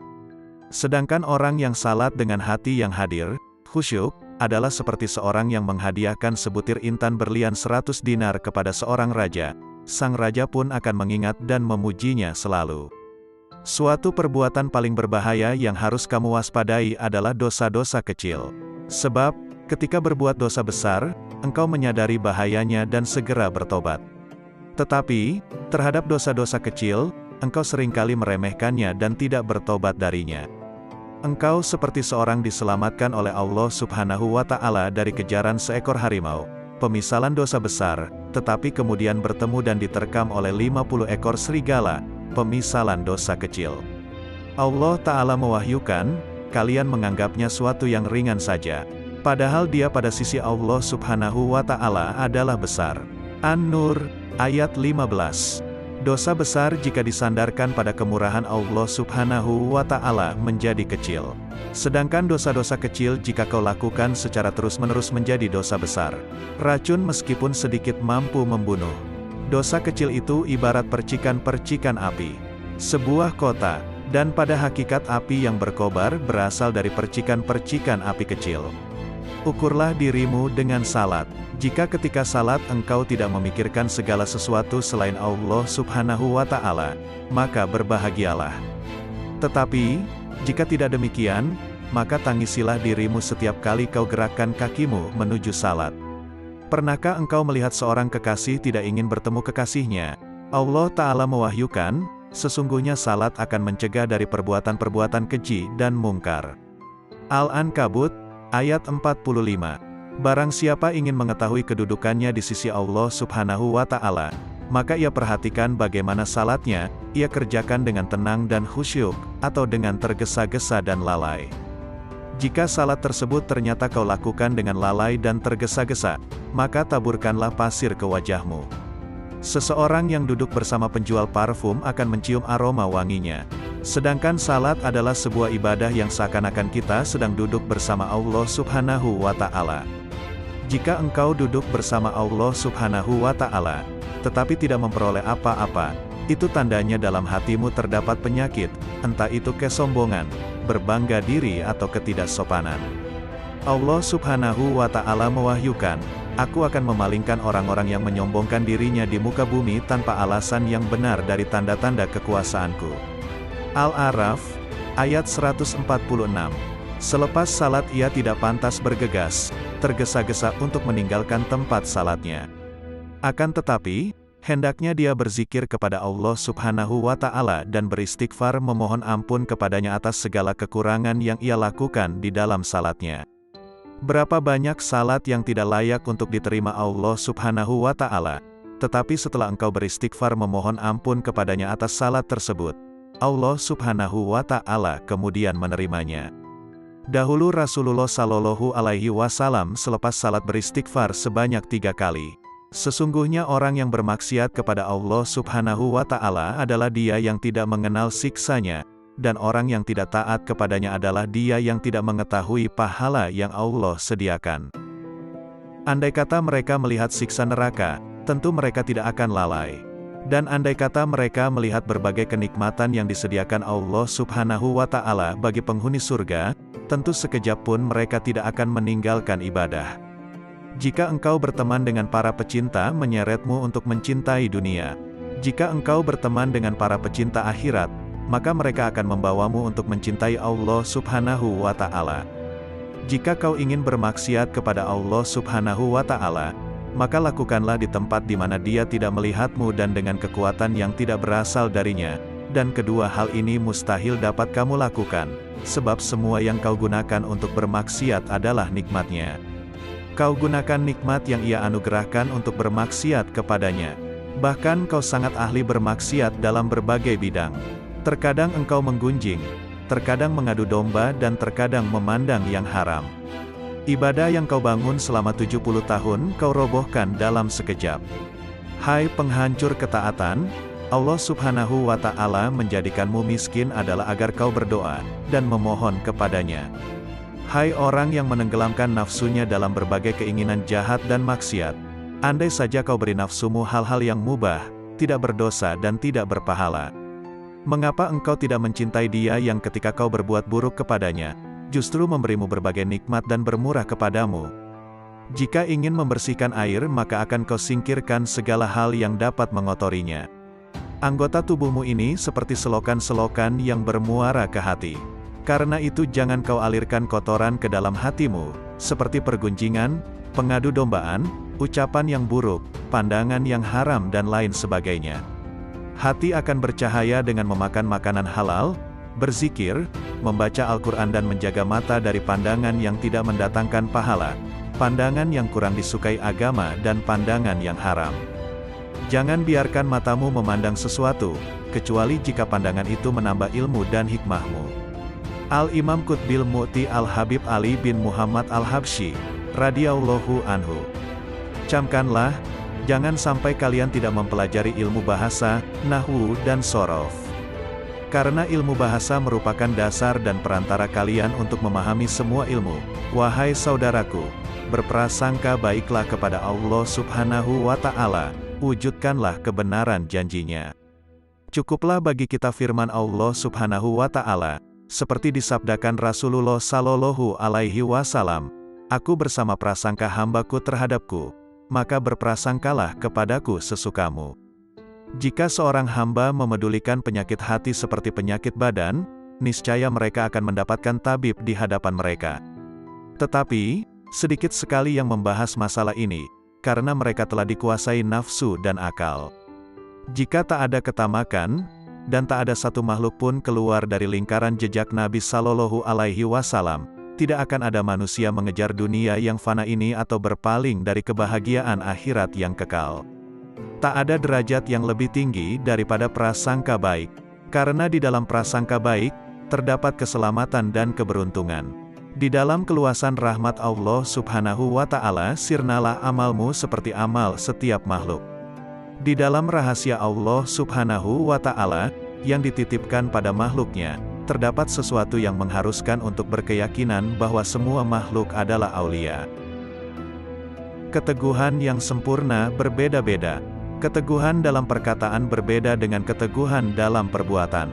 Sedangkan orang yang salat dengan hati yang hadir, khusyuk, adalah seperti seorang yang menghadiahkan sebutir intan berlian 100 dinar kepada seorang raja. Sang raja pun akan mengingat dan memujinya selalu. Suatu perbuatan paling berbahaya yang harus kamu waspadai adalah dosa-dosa kecil. Sebab, ketika berbuat dosa besar, engkau menyadari bahayanya dan segera bertobat. Tetapi, terhadap dosa-dosa kecil, engkau seringkali meremehkannya dan tidak bertobat darinya. Engkau seperti seorang diselamatkan oleh Allah Subhanahu wa Ta'ala dari kejaran seekor harimau, pemisalan dosa besar, tetapi kemudian bertemu dan diterkam oleh 50 ekor serigala, pemisalan dosa kecil. Allah Ta'ala mewahyukan, kalian menganggapnya suatu yang ringan saja, padahal dia pada sisi Allah Subhanahu wa Ta'ala adalah besar. An-Nur, ayat 15. Dosa besar jika disandarkan pada kemurahan Allah Subhanahu wa Ta'ala menjadi kecil. Sedangkan dosa-dosa kecil jika kau lakukan secara terus-menerus menjadi dosa besar. Racun meskipun sedikit mampu membunuh. Dosa kecil itu ibarat percikan-percikan api. Sebuah kota, dan pada hakikat api yang berkobar berasal dari percikan-percikan api kecil. Ukurlah dirimu dengan salat. Jika ketika salat engkau tidak memikirkan segala sesuatu selain Allah Subhanahu wa Ta'ala, maka berbahagialah. Tetapi, jika tidak demikian, maka tangisilah dirimu setiap kali kau gerakkan kakimu menuju salat. Pernahkah engkau melihat seorang kekasih tidak ingin bertemu kekasihnya? Allah Ta'ala mewahyukan, sesungguhnya salat akan mencegah dari perbuatan-perbuatan keji dan mungkar. Al-Ankabut, ayat 45. Barang siapa ingin mengetahui kedudukannya di sisi Allah Subhanahu wa Ta'ala, maka ia perhatikan bagaimana salatnya, ia kerjakan dengan tenang dan khusyuk, atau dengan tergesa-gesa dan lalai. Jika salat tersebut ternyata kau lakukan dengan lalai dan tergesa-gesa, maka taburkanlah pasir ke wajahmu. Seseorang yang duduk bersama penjual parfum akan mencium aroma wanginya. Sedangkan salat adalah sebuah ibadah yang seakan-akan kita sedang duduk bersama Allah Subhanahu wa Ta'ala. Jika engkau duduk bersama Allah Subhanahu wa Ta'ala, tetapi tidak memperoleh apa-apa, itu tandanya dalam hatimu terdapat penyakit, entah itu kesombongan, berbangga diri atau ketidaksopanan. Allah Subhanahu wa Ta'ala mewahyukan, aku akan memalingkan orang-orang yang menyombongkan dirinya di muka bumi tanpa alasan yang benar dari tanda-tanda kekuasaanku. Al-A'raf, ayat 146. Selepas salat ia tidak pantas bergegas, tergesa-gesa untuk meninggalkan tempat salatnya. Akan tetapi, hendaknya dia berzikir kepada Allah Subhanahu wa Ta'ala dan beristighfar memohon ampun kepadanya atas segala kekurangan yang ia lakukan di dalam salatnya. Berapa banyak salat yang tidak layak untuk diterima Allah Subhanahu wa Ta'ala, tetapi setelah engkau beristighfar memohon ampun kepadanya atas salat tersebut, Allah Subhanahu wa Ta'ala kemudian menerimanya. Dahulu Rasulullah Shallallahu Alaihi Wasallam selepas salat beristighfar sebanyak 3 kali. Sesungguhnya orang yang bermaksiat kepada Allah Subhanahu wa Ta'ala adalah dia yang tidak mengenal siksanya, dan orang yang tidak taat kepadanya adalah dia yang tidak mengetahui pahala yang Allah sediakan. Andai kata mereka melihat siksa neraka, tentu mereka tidak akan lalai. Dan andai kata mereka melihat berbagai kenikmatan yang disediakan Allah Subhanahu wa Ta'ala bagi penghuni surga, tentu sekejap pun mereka tidak akan meninggalkan ibadah. Jika engkau berteman dengan para pecinta, menyeretmu untuk mencintai dunia. Jika engkau berteman dengan para pecinta akhirat, maka mereka akan membawamu untuk mencintai Allah Subhanahu wa Ta'ala. Jika kau ingin bermaksiat kepada Allah Subhanahu wa Ta'ala, maka lakukanlah di tempat di mana Dia tidak melihatmu dan dengan kekuatan yang tidak berasal darinya, dan kedua hal ini mustahil dapat kamu lakukan, sebab semua yang kau gunakan untuk bermaksiat adalah nikmat-Nya. Kau gunakan nikmat yang Ia anugerahkan untuk bermaksiat kepadanya. Bahkan kau sangat ahli bermaksiat dalam berbagai bidang. Terkadang engkau menggunjing, terkadang mengadu domba dan terkadang memandang yang haram. Ibadah yang kau bangun selama 70 tahun, kau robohkan dalam sekejap. Hai penghancur ketaatan, Allah Subhanahu wa Ta'ala menjadikanmu miskin adalah agar kau berdoa, dan memohon kepadanya. Hai orang yang menenggelamkan nafsunya dalam berbagai keinginan jahat dan maksiat, andai saja kau beri nafsumu hal-hal yang mubah, tidak berdosa dan tidak berpahala. Mengapa engkau tidak mencintai Dia yang ketika kau berbuat buruk kepadanya, justru memberimu berbagai nikmat dan bermurah kepadamu? Jika ingin membersihkan air, maka akan kau singkirkan segala hal yang dapat mengotorinya. Anggota tubuhmu ini seperti selokan-selokan yang bermuara ke hati. Karena itu jangan kau alirkan kotoran ke dalam hatimu, seperti pergunjingan, pengadu dombaan, ucapan yang buruk, pandangan yang haram dan lain sebagainya. Hati akan bercahaya dengan memakan makanan halal, berzikir, membaca Al-Quran dan menjaga mata dari pandangan yang tidak mendatangkan pahala, pandangan yang kurang disukai agama dan pandangan yang haram. Jangan biarkan matamu memandang sesuatu, kecuali jika pandangan itu menambah ilmu dan hikmahmu. Al-Imam Qutbil Mu'ti Al-Habib Ali bin Muhammad Al-Habsyi, radhiyallahu anhu. Camkanlah, jangan sampai kalian tidak mempelajari ilmu bahasa, nahwu dan shorof. Karena ilmu bahasa merupakan dasar dan perantara kalian untuk memahami semua ilmu. Wahai saudaraku, berprasangka baiklah kepada Allah Subhanahu wa Ta'ala, wujudkanlah kebenaran janjinya. Cukuplah bagi kita firman Allah Subhanahu wa Ta'ala, seperti disabdakan Rasulullah Shallallahu Alaihi Wasallam, aku bersama prasangka hambaku terhadapku, maka berprasangkalah kepadaku sesukamu. Jika seorang hamba memedulikan penyakit hati seperti penyakit badan, niscaya mereka akan mendapatkan tabib di hadapan mereka. Tetapi, sedikit sekali yang membahas masalah ini, karena mereka telah dikuasai nafsu dan akal. Jika tak ada ketamakan, dan tak ada satu makhluk pun keluar dari lingkaran jejak Nabi Shallallahu Alaihi Wasallam, tidak akan ada manusia mengejar dunia yang fana ini atau berpaling dari kebahagiaan akhirat yang kekal. Tak ada derajat yang lebih tinggi daripada prasangka baik, karena di dalam prasangka baik, terdapat keselamatan dan keberuntungan. Di dalam keluasan rahmat Allah Subhanahu wa Ta'ala, sirnalah amalmu seperti amal setiap makhluk. Di dalam rahasia Allah Subhanahu wa Ta'ala, yang dititipkan pada makhluknya, terdapat sesuatu yang mengharuskan untuk berkeyakinan bahwa semua makhluk adalah aulia. Keteguhan yang sempurna berbeda-beda. Keteguhan dalam perkataan berbeda dengan keteguhan dalam perbuatan.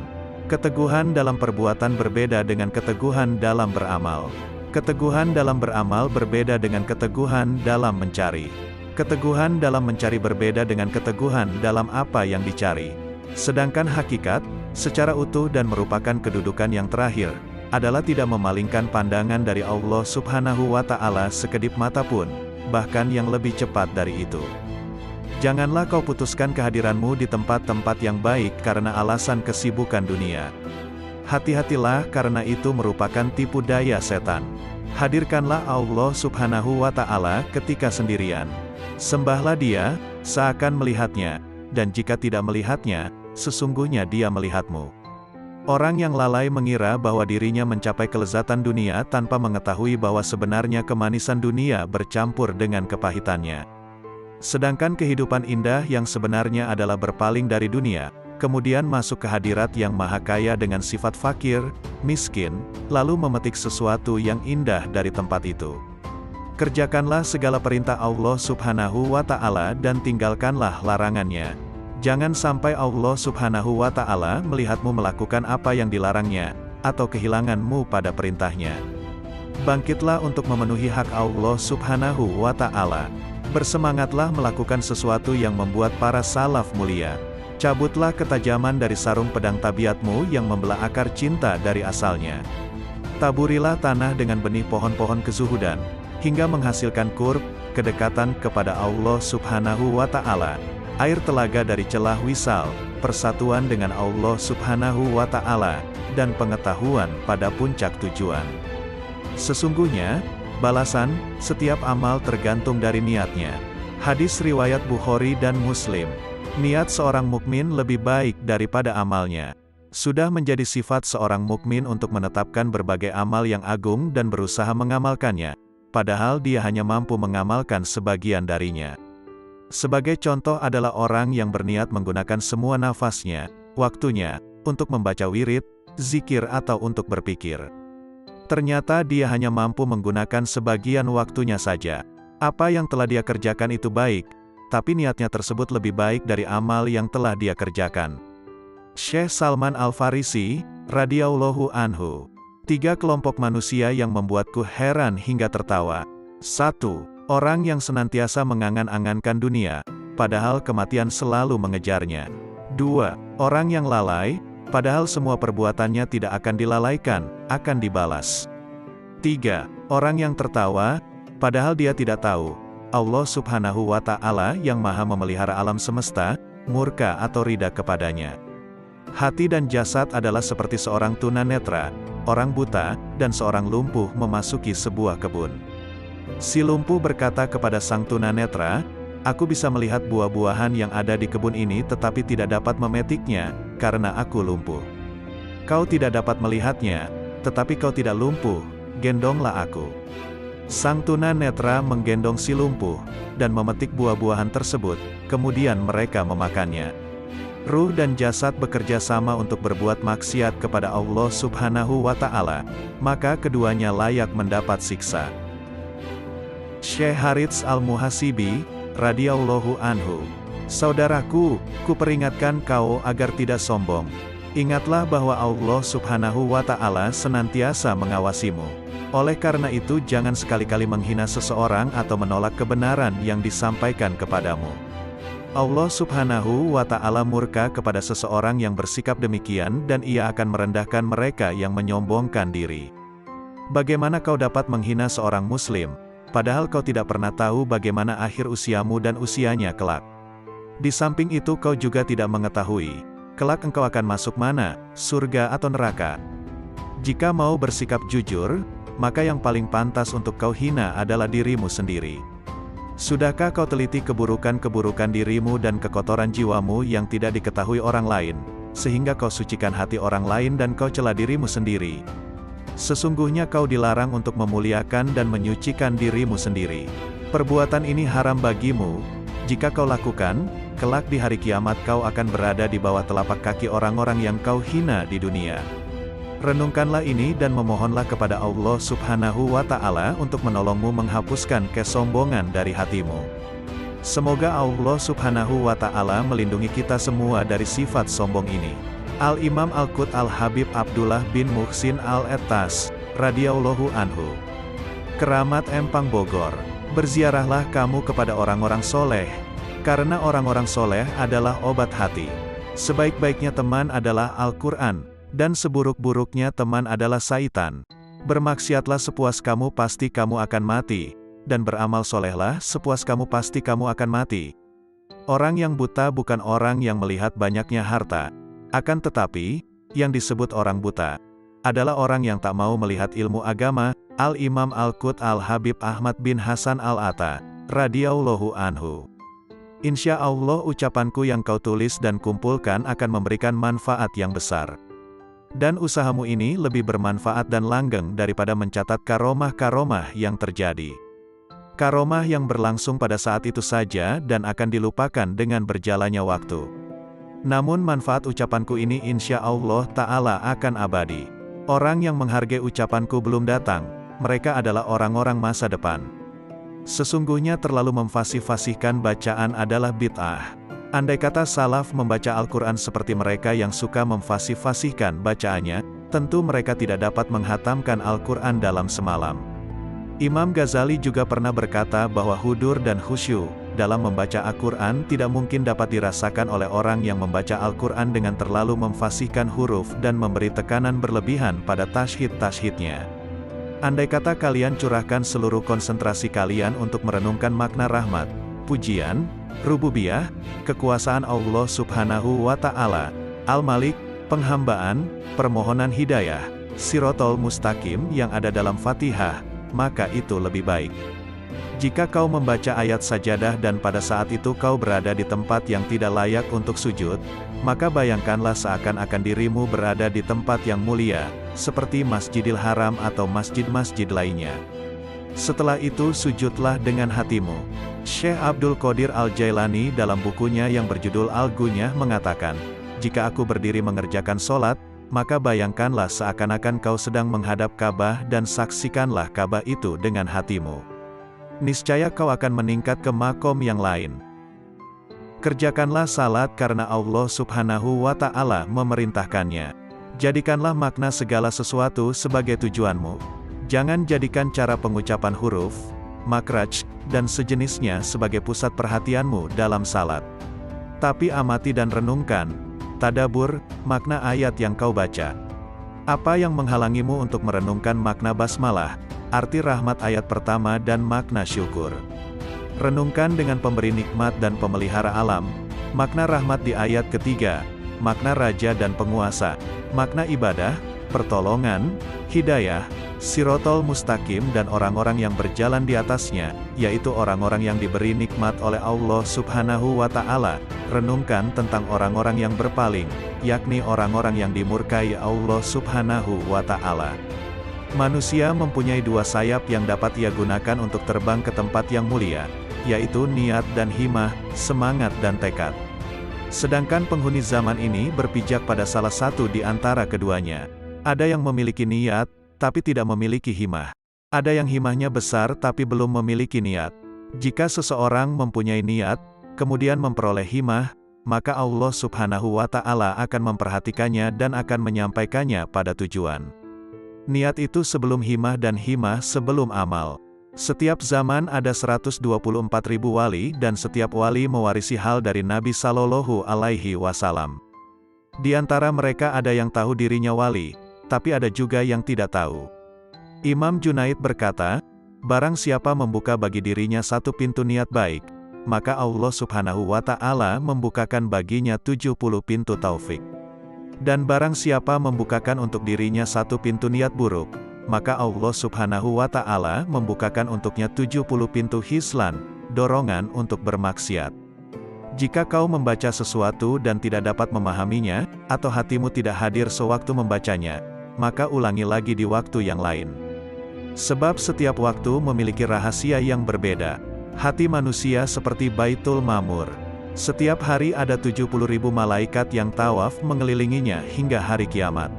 Keteguhan dalam perbuatan berbeda dengan keteguhan dalam beramal. Keteguhan dalam beramal berbeda dengan keteguhan dalam mencari. Keteguhan dalam mencari berbeda dengan keteguhan dalam apa yang dicari. Sedangkan hakikat, secara utuh dan merupakan kedudukan yang terakhir, adalah tidak memalingkan pandangan dari Allah Subhanahu wa Ta'ala sekedip mata pun, bahkan yang lebih cepat dari itu. Janganlah kau putuskan kehadiranmu di tempat-tempat yang baik karena alasan kesibukan dunia. Hati-hatilah karena itu merupakan tipu daya setan. Hadirkanlah Allah Subhanahu wa Ta'ala ketika sendirian. Sembahlah Dia, seakan melihatnya, dan jika tidak melihatnya, sesungguhnya Dia melihatmu. Orang yang lalai mengira bahwa dirinya mencapai kelezatan dunia tanpa mengetahui bahwa sebenarnya kemanisan dunia bercampur dengan kepahitannya. Sedangkan kehidupan indah yang sebenarnya adalah berpaling dari dunia, kemudian masuk ke hadirat yang maha kaya dengan sifat fakir, miskin, lalu memetik sesuatu yang indah dari tempat itu. Kerjakanlah segala perintah Allah Subhanahu wa Ta'ala dan tinggalkanlah larangannya. Jangan sampai Allah Subhanahu wa Ta'ala melihatmu melakukan apa yang dilarangnya, atau kehilanganmu pada perintahnya. Bangkitlah untuk memenuhi hak Allah Subhanahu wa Ta'ala. Bersemangatlah melakukan sesuatu yang membuat para salaf mulia. Cabutlah ketajaman dari sarung pedang tabiatmu yang membelah akar cinta dari asalnya. Taburilah tanah dengan benih pohon-pohon kezuhudan, hingga menghasilkan qurb, kedekatan kepada Allah Subhanahu wa Ta'ala. Air telaga dari celah wisal, persatuan dengan Allah Subhanahu wa Ta'ala, dan pengetahuan pada puncak tujuan. Sesungguhnya, balasan setiap amal tergantung dari niatnya. Hadis riwayat Bukhari dan Muslim. Niat seorang mukmin lebih baik daripada amalnya. Sudah menjadi sifat seorang mukmin untuk menetapkan berbagai amal yang agung dan berusaha mengamalkannya, padahal dia hanya mampu mengamalkan sebagian darinya. Sebagai contoh adalah orang yang berniat menggunakan semua nafasnya, waktunya, untuk membaca wirid, zikir atau untuk berpikir. Ternyata dia hanya mampu menggunakan sebagian waktunya saja. Apa yang telah dia kerjakan itu baik, tapi niatnya tersebut lebih baik dari amal yang telah dia kerjakan. Syekh Salman Al-Farisi, radhiyallahu anhu. 3 kelompok manusia yang membuatku heran hingga tertawa. 1. Orang yang senantiasa mengangan-angankan dunia, padahal kematian selalu mengejarnya. 2. Orang yang lalai, padahal semua perbuatannya tidak akan dilalaikan, akan dibalas. 3. Orang yang tertawa, padahal dia tidak tahu, Allah Subhanahu wa Ta'ala yang maha memelihara alam semesta, murka atau ridha kepadanya. Hati dan jasad adalah seperti seorang tunanetra, orang buta, dan seorang lumpuh memasuki sebuah kebun. Si lumpuh berkata kepada sang tunanetra, "Aku bisa melihat buah-buahan yang ada di kebun ini tetapi tidak dapat memetiknya, karena aku lumpuh. Kau tidak dapat melihatnya, tetapi kau tidak lumpuh, gendonglah aku." Sang tunanetra menggendong si lumpuh, dan memetik buah-buahan tersebut, kemudian mereka memakannya. Ruh dan jasad bekerja sama untuk berbuat maksiat kepada Allah Subhanahu wa Ta'ala, maka keduanya layak mendapat siksa. Syekh Harits Al-Muhasibi, radhiyallahu anhu. Saudaraku, kuperingatkan kau agar tidak sombong. Ingatlah bahwa Allah Subhanahu wa Ta'ala senantiasa mengawasimu. Oleh karena itu jangan sekali-kali menghina seseorang atau menolak kebenaran yang disampaikan kepadamu. Allah Subhanahu wa Ta'ala murka kepada seseorang yang bersikap demikian dan ia akan merendahkan mereka yang menyombongkan diri. Bagaimana kau dapat menghina seorang muslim, padahal kau tidak pernah tahu bagaimana akhir usiamu dan usianya kelak? Di samping itu kau juga tidak mengetahui, kelak engkau akan masuk mana, surga atau neraka. Jika mau bersikap jujur, maka yang paling pantas untuk kau hina adalah dirimu sendiri. Sudahkah kau teliti keburukan-keburukan dirimu dan kekotoran jiwamu yang tidak diketahui orang lain, sehingga kau sucikan hati orang lain dan kau cela dirimu sendiri? Sesungguhnya kau dilarang untuk memuliakan dan menyucikan dirimu sendiri. Perbuatan ini haram bagimu. Jika kau lakukan, kelak di hari kiamat kau akan berada di bawah telapak kaki orang-orang yang kau hina di dunia. Renungkanlah ini dan memohonlah kepada Allah Subhanahu wa Ta'ala untuk menolongmu menghapuskan kesombongan dari hatimu. Semoga Allah Subhanahu wa Ta'ala melindungi kita semua dari sifat sombong ini. Al-Imam Al-Qut Al-Habib Abdullah bin Muhsin Al-Ettas, radhiyallahu anhu. Keramat Empang Bogor. Berziarahlah kamu kepada orang-orang soleh, karena orang-orang soleh adalah obat hati. Sebaik-baiknya teman adalah Al-Quran, dan seburuk-buruknya teman adalah syaitan. Bermaksiatlah sepuas kamu pasti kamu akan mati, dan beramal solehlah sepuas kamu pasti kamu akan mati. Orang yang buta bukan orang yang melihat banyaknya harta, akan tetapi, yang disebut orang buta, adalah orang yang tak mau melihat ilmu agama. Al-Imam Al-Qut Al-Habib Ahmad bin Hasan Al-Atta, radhiyallahu anhu. Insya Allah ucapanku yang kau tulis dan kumpulkan akan memberikan manfaat yang besar. Dan usahamu ini lebih bermanfaat dan langgeng daripada mencatat karomah-karomah yang terjadi. Karomah yang berlangsung pada saat itu saja dan akan dilupakan dengan berjalannya waktu. Namun manfaat ucapanku ini insya Allah Ta'ala akan abadi. Orang yang menghargai ucapanku belum datang, mereka adalah orang-orang masa depan. Sesungguhnya terlalu memfasih-fasihkan bacaan adalah bid'ah. Andai kata salaf membaca Al-Quran seperti mereka yang suka memfasih-fasihkan bacaannya, tentu mereka tidak dapat menghatamkan Al-Quran dalam semalam. Imam Ghazali juga pernah berkata bahwa hudur dan khusyuk dalam membaca Al-Quran tidak mungkin dapat dirasakan oleh orang yang membaca Al-Quran dengan terlalu memfasihkan huruf dan memberi tekanan berlebihan pada tashdid-tashdidnya. Andai kata kalian curahkan seluruh konsentrasi kalian untuk merenungkan makna rahmat, pujian, rububiyah, kekuasaan Allah Subhanahu wa Ta'ala, Al-Malik, penghambaan, permohonan hidayah, Shirotol Mustaqim yang ada dalam Fatihah, maka itu lebih baik. Jika kau membaca ayat sajadah dan pada saat itu kau berada di tempat yang tidak layak untuk sujud, maka bayangkanlah seakan-akan dirimu berada di tempat yang mulia, seperti Masjidil Haram atau masjid-masjid lainnya. Setelah itu sujudlah dengan hatimu. Syekh Abdul Qadir Al-Jailani dalam bukunya yang berjudul Al-Gunyah mengatakan, jika aku berdiri mengerjakan sholat, maka bayangkanlah seakan-akan kau sedang menghadap Ka'bah dan saksikanlah Ka'bah itu dengan hatimu. Niscaya kau akan meningkat ke makom yang lain. Kerjakanlah salat karena Allah Subhanahu wa Ta'ala memerintahkannya. Jadikanlah makna segala sesuatu sebagai tujuanmu. Jangan jadikan cara pengucapan huruf, makraj, dan sejenisnya sebagai pusat perhatianmu dalam salat. Tapi amati dan renungkan, tadabur, makna ayat yang kau baca. Apa yang menghalangimu untuk merenungkan makna basmalah, arti rahmat ayat pertama dan makna syukur? Renungkan dengan pemberi nikmat dan pemelihara alam, makna rahmat di ayat ketiga, makna raja dan penguasa, makna ibadah, pertolongan, hidayah, Shirotol Mustaqim dan orang-orang yang berjalan di atasnya, yaitu orang-orang yang diberi nikmat oleh Allah Subhanahu wa Ta'ala. Renungkan tentang orang-orang yang berpaling, yakni orang-orang yang dimurkai Allah Subhanahu wa Ta'ala. Manusia mempunyai dua sayap yang dapat ia gunakan untuk terbang ke tempat yang mulia, yaitu niat dan himah, semangat dan tekad. Sedangkan penghuni zaman ini berpijak pada salah satu di antara keduanya. Ada yang memiliki niat, tapi tidak memiliki himah. Ada yang himahnya besar tapi belum memiliki niat. Jika seseorang mempunyai niat, kemudian memperoleh himah, maka Allah Subhanahu wa Ta'ala akan memperhatikannya dan akan menyampaikannya pada tujuan. Niat itu sebelum himah dan himah sebelum amal. Setiap zaman ada 124.000 wali dan setiap wali mewarisi hal dari Nabi Sallallahu Alaihi Wasallam. Di antara mereka ada yang tahu dirinya wali, tapi ada juga yang tidak tahu. Imam Junaid berkata, barang siapa membuka bagi dirinya satu pintu niat baik, maka Allah Subhanahu wa Ta'ala membukakan baginya 70 pintu taufik. Dan barang siapa membukakan untuk dirinya satu pintu niat buruk, maka Allah Subhanahu wa Ta'ala membukakan untuknya 70 pintu hislan, dorongan untuk bermaksiat. Jika kau membaca sesuatu dan tidak dapat memahaminya, atau hatimu tidak hadir sewaktu membacanya, maka ulangi lagi di waktu yang lain. Sebab setiap waktu memiliki rahasia yang berbeda. Hati manusia seperti Baitul Ma'mur. Setiap hari ada 70.000 malaikat yang tawaf mengelilinginya hingga hari kiamat.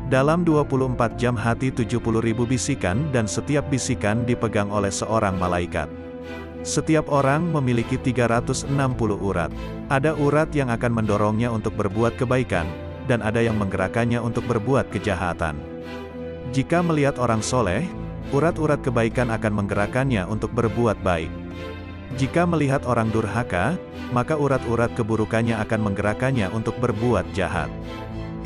Dalam 24 jam hati 70.000 bisikan dan setiap bisikan dipegang oleh seorang malaikat. Setiap orang memiliki 360 urat. Ada urat yang akan mendorongnya untuk berbuat kebaikan, dan ada yang menggerakkannya untuk berbuat kejahatan. Jika melihat orang soleh, urat-urat kebaikan akan menggerakkannya untuk berbuat baik. Jika melihat orang durhaka, maka urat-urat keburukannya akan menggerakkannya untuk berbuat jahat.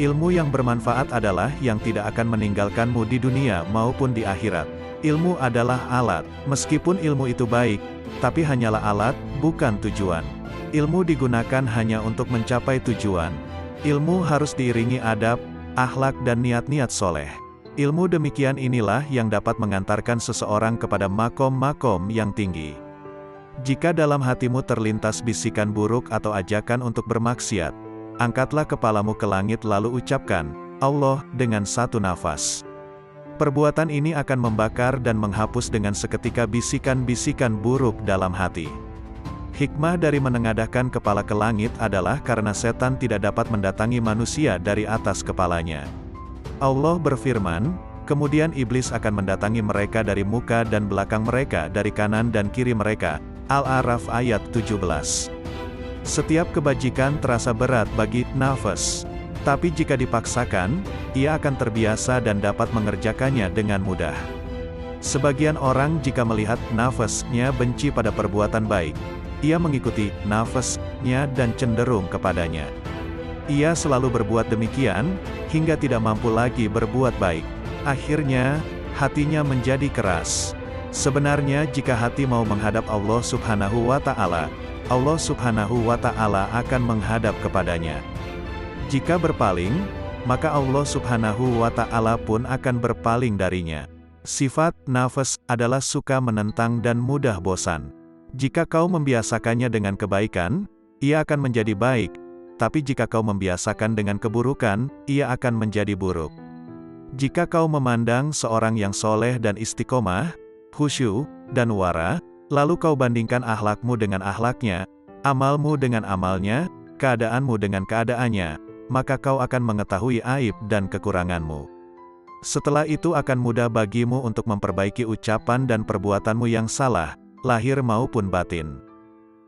Ilmu yang bermanfaat adalah yang tidak akan meninggalkanmu di dunia maupun di akhirat. Ilmu adalah alat, meskipun ilmu itu baik, tapi hanyalah alat, bukan tujuan. Ilmu digunakan hanya untuk mencapai tujuan. Ilmu harus diiringi adab, akhlak dan niat-niat soleh. Ilmu demikian inilah yang dapat mengantarkan seseorang kepada makom-makom yang tinggi. Jika dalam hatimu terlintas bisikan buruk atau ajakan untuk bermaksiat, angkatlah kepalamu ke langit lalu ucapkan, Allah, dengan satu nafas. Perbuatan ini akan membakar dan menghapus dengan seketika bisikan-bisikan buruk dalam hati. Hikmah dari menengadahkan kepala ke langit adalah karena setan tidak dapat mendatangi manusia dari atas kepalanya. Allah berfirman, kemudian iblis akan mendatangi mereka dari muka dan belakang mereka, dari kanan dan kiri mereka. Al-A'raf ayat 17. Setiap kebajikan terasa berat bagi nafas. Tapi jika dipaksakan, ia akan terbiasa dan dapat mengerjakannya dengan mudah. Sebagian orang jika melihat nafasnya benci pada perbuatan baik, ia mengikuti nafasnya dan cenderung kepadanya. Ia selalu berbuat demikian, hingga tidak mampu lagi berbuat baik. Akhirnya, hatinya menjadi keras. Sebenarnya jika hati mau menghadap Allah Subhanahu wa Ta'ala, Allah Subhanahu wa Ta'ala akan menghadap kepadanya. Jika berpaling, maka Allah Subhanahu wa Ta'ala pun akan berpaling darinya. Sifat nafas adalah suka menentang dan mudah bosan. Jika kau membiasakannya dengan kebaikan, ia akan menjadi baik, tapi jika kau membiasakan dengan keburukan, ia akan menjadi buruk. Jika kau memandang seorang yang soleh dan istiqomah, khusyuk, dan wara, lalu kau bandingkan akhlakmu dengan akhlaknya, amalmu dengan amalnya, keadaanmu dengan keadaannya, maka kau akan mengetahui aib dan kekuranganmu. Setelah itu akan mudah bagimu untuk memperbaiki ucapan dan perbuatanmu yang salah, lahir maupun batin.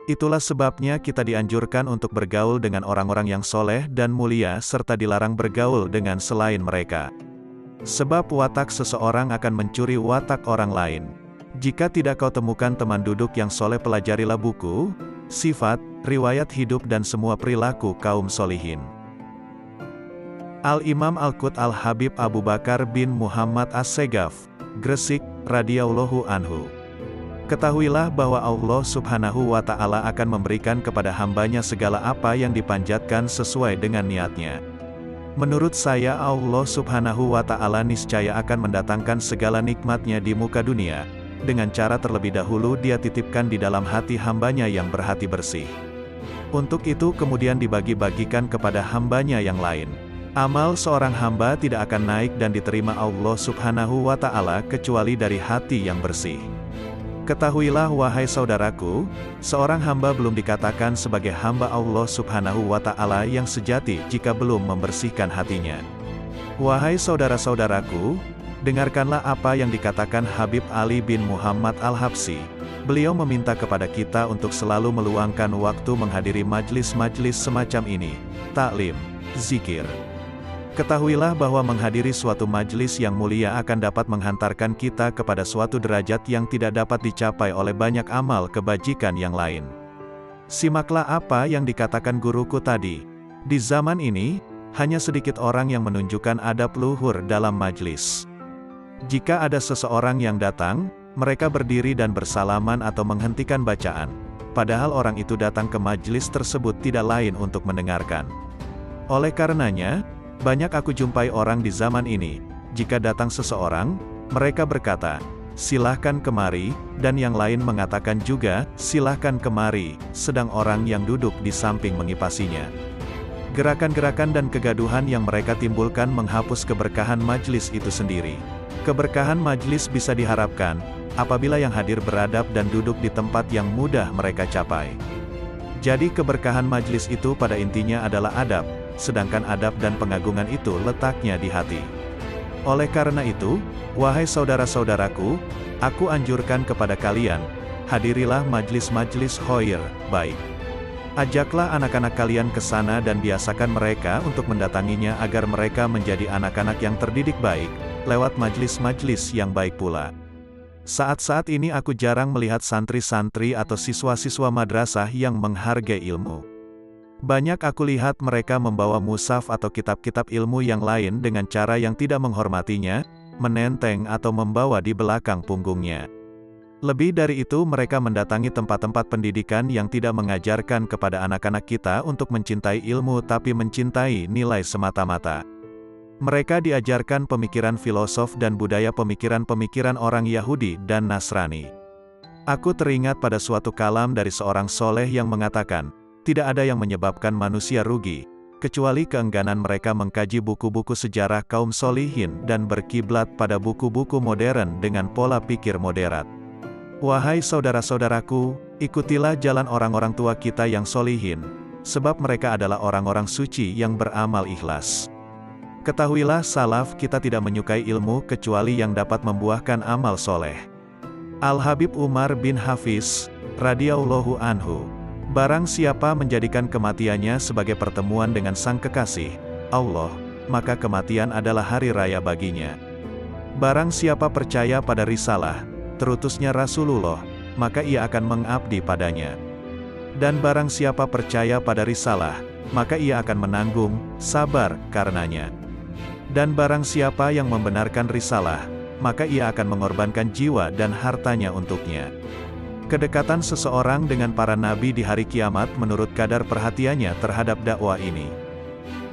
Itulah sebabnya kita dianjurkan untuk bergaul dengan orang-orang yang soleh dan mulia serta dilarang bergaul dengan selain mereka. Sebab watak seseorang akan mencuri watak orang lain. Jika tidak kau temukan teman duduk yang soleh, pelajarilah buku, sifat, riwayat hidup dan semua perilaku kaum solihin. Al-Imam Al-Qut Al-Habib Abu Bakar bin Muhammad As-Segaf, Gresik, radhiyallahu anhu. Ketahuilah bahwa Allah Subhanahu wa Ta'ala akan memberikan kepada hambanya segala apa yang dipanjatkan sesuai dengan niatnya. Menurut saya Allah Subhanahu wa Ta'ala niscaya akan mendatangkan segala nikmatnya di muka dunia, dengan cara terlebih dahulu dia titipkan di dalam hati hambanya yang berhati bersih. Untuk itu kemudian dibagi-bagikan kepada hambanya yang lain. Amal seorang hamba tidak akan naik dan diterima Allah Subhanahu wa Ta'ala kecuali dari hati yang bersih. Ketahuilah wahai saudaraku, seorang hamba belum dikatakan sebagai hamba Allah Subhanahu wa Ta'ala yang sejati jika belum membersihkan hatinya. Wahai saudara-saudaraku, dengarkanlah apa yang dikatakan Habib Ali bin Muhammad Al-Habsyi. Beliau meminta kepada kita untuk selalu meluangkan waktu menghadiri majlis-majlis semacam ini, taklim, zikir. Ketahuilah bahwa menghadiri suatu majlis yang mulia akan dapat menghantarkan kita kepada suatu derajat yang tidak dapat dicapai oleh banyak amal kebajikan yang lain. Simaklah apa yang dikatakan guruku tadi. Di zaman ini, hanya sedikit orang yang menunjukkan adab luhur dalam majlis. Jika ada seseorang yang datang, mereka berdiri dan bersalaman atau menghentikan bacaan. Padahal orang itu datang ke majlis tersebut tidak lain untuk mendengarkan. Oleh karenanya, banyak aku jumpai orang di zaman ini, jika datang seseorang, mereka berkata, "Silahkan kemari," dan yang lain mengatakan juga, "Silahkan kemari," sedang orang yang duduk di samping mengipasinya. Gerakan-gerakan dan kegaduhan yang mereka timbulkan menghapus keberkahan majlis itu sendiri. Keberkahan majlis bisa diharapkan, apabila yang hadir beradab dan duduk di tempat yang mudah mereka capai. Jadi keberkahan majlis itu pada intinya adalah adab, sedangkan adab dan pengagungan itu letaknya di hati. Oleh karena itu, wahai saudara-saudaraku, aku anjurkan kepada kalian, hadirilah majlis-majlis khair, baik. Ajaklah anak-anak kalian ke sana dan biasakan mereka untuk mendatanginya agar mereka menjadi anak-anak yang terdidik baik, lewat majlis-majlis yang baik pula. Saat-saat ini aku jarang melihat santri-santri atau siswa-siswa madrasah yang menghargai ilmu. Banyak aku lihat mereka membawa mushaf atau kitab-kitab ilmu yang lain dengan cara yang tidak menghormatinya, menenteng atau membawa di belakang punggungnya. Lebih dari itu mereka mendatangi tempat-tempat pendidikan yang tidak mengajarkan kepada anak-anak kita untuk mencintai ilmu tapi mencintai nilai semata-mata. Mereka diajarkan pemikiran filosof dan budaya pemikiran-pemikiran orang Yahudi dan Nasrani. Aku teringat pada suatu kalam dari seorang soleh yang mengatakan, tidak ada yang menyebabkan manusia rugi, kecuali keengganan mereka mengkaji buku-buku sejarah kaum solihin dan berkiblat pada buku-buku modern dengan pola pikir moderat. Wahai saudara-saudaraku, ikutilah jalan orang-orang tua kita yang solihin, sebab mereka adalah orang-orang suci yang beramal ikhlas. Ketahuilah salaf kita tidak menyukai ilmu kecuali yang dapat membuahkan amal soleh. Al-Habib Umar bin Hafiz, radhiyallahu anhu, barang siapa menjadikan kematiannya sebagai pertemuan dengan sang kekasih, Allah, maka kematian adalah hari raya baginya. Barang siapa percaya pada risalah, terutusnya Rasulullah, maka ia akan mengabdi padanya. Dan barang siapa percaya pada risalah, maka ia akan menanggung, sabar, karenanya. Dan barang siapa yang membenarkan risalah, maka ia akan mengorbankan jiwa dan hartanya untuknya. Kedekatan seseorang dengan para nabi di hari kiamat menurut kadar perhatiannya terhadap dakwah ini.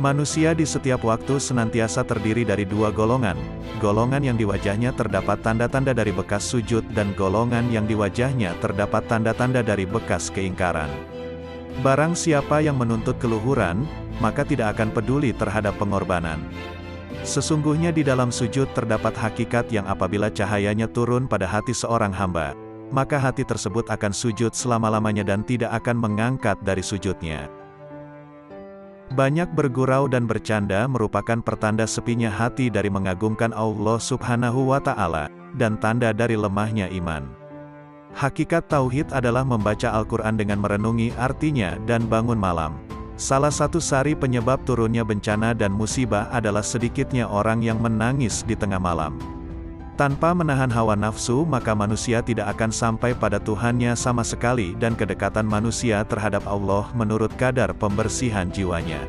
Manusia di setiap waktu senantiasa terdiri dari dua golongan, golongan yang di wajahnya terdapat tanda-tanda dari bekas sujud dan golongan yang di wajahnya terdapat tanda-tanda dari bekas keingkaran. Barang siapa yang menuntut keluhuran, maka tidak akan peduli terhadap pengorbanan. Sesungguhnya di dalam sujud terdapat hakikat yang apabila cahayanya turun pada hati seorang hamba, maka hati tersebut akan sujud selama-lamanya dan tidak akan mengangkat dari sujudnya. Banyak bergurau dan bercanda merupakan pertanda sepinya hati dari mengagungkan Allah Subhanahu wa Ta'ala, dan tanda dari lemahnya iman. Hakikat tauhid adalah membaca Al-Quran dengan merenungi artinya dan bangun malam. Salah satu sari penyebab turunnya bencana dan musibah adalah sedikitnya orang yang menangis di tengah malam. Tanpa menahan hawa nafsu maka manusia tidak akan sampai pada Tuhannya sama sekali dan kedekatan manusia terhadap Allah menurut kadar pembersihan jiwanya.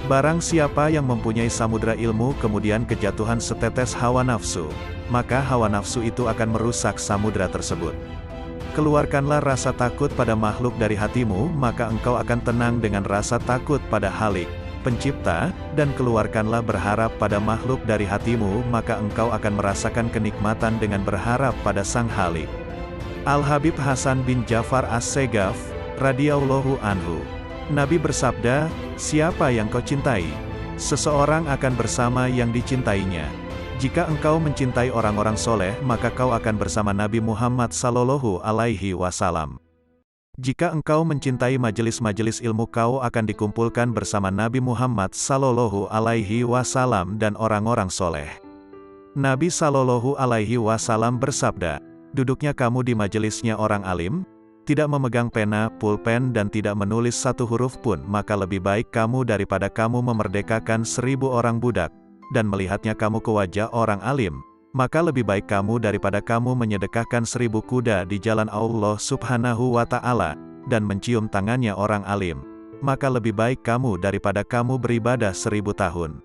Barang siapa yang mempunyai samudra ilmu kemudian kejatuhan setetes hawa nafsu, maka hawa nafsu itu akan merusak samudra tersebut. Keluarkanlah rasa takut pada makhluk dari hatimu, maka engkau akan tenang dengan rasa takut pada Halik, Pencipta, dan keluarkanlah berharap pada makhluk dari hatimu, maka engkau akan merasakan kenikmatan dengan berharap pada Sang Halik. Al-Habib Hasan bin Ja'far As-Segaf, radhiyallahu anhu. Nabi bersabda, siapa yang kau cintai? Seseorang akan bersama yang dicintainya. Jika engkau mencintai orang-orang soleh, maka kau akan bersama Nabi Muhammad sallallahu alaihi wasallam. Jika engkau mencintai majelis-majelis ilmu, kau akan dikumpulkan bersama Nabi Muhammad sallallahu alaihi wasallam dan orang-orang soleh. Nabi sallallahu alaihi wasallam bersabda, duduknya kamu di majelisnya orang alim, tidak memegang pena, pulpen dan tidak menulis satu huruf pun, maka lebih baik kamu daripada kamu memerdekakan 1000 orang budak, dan melihatnya kamu ke wajah orang alim, maka lebih baik kamu daripada kamu menyedekahkan 1000 kuda di jalan Allah Subhanahu wa Ta'ala, dan mencium tangannya orang alim, maka lebih baik kamu daripada kamu beribadah 1000 tahun.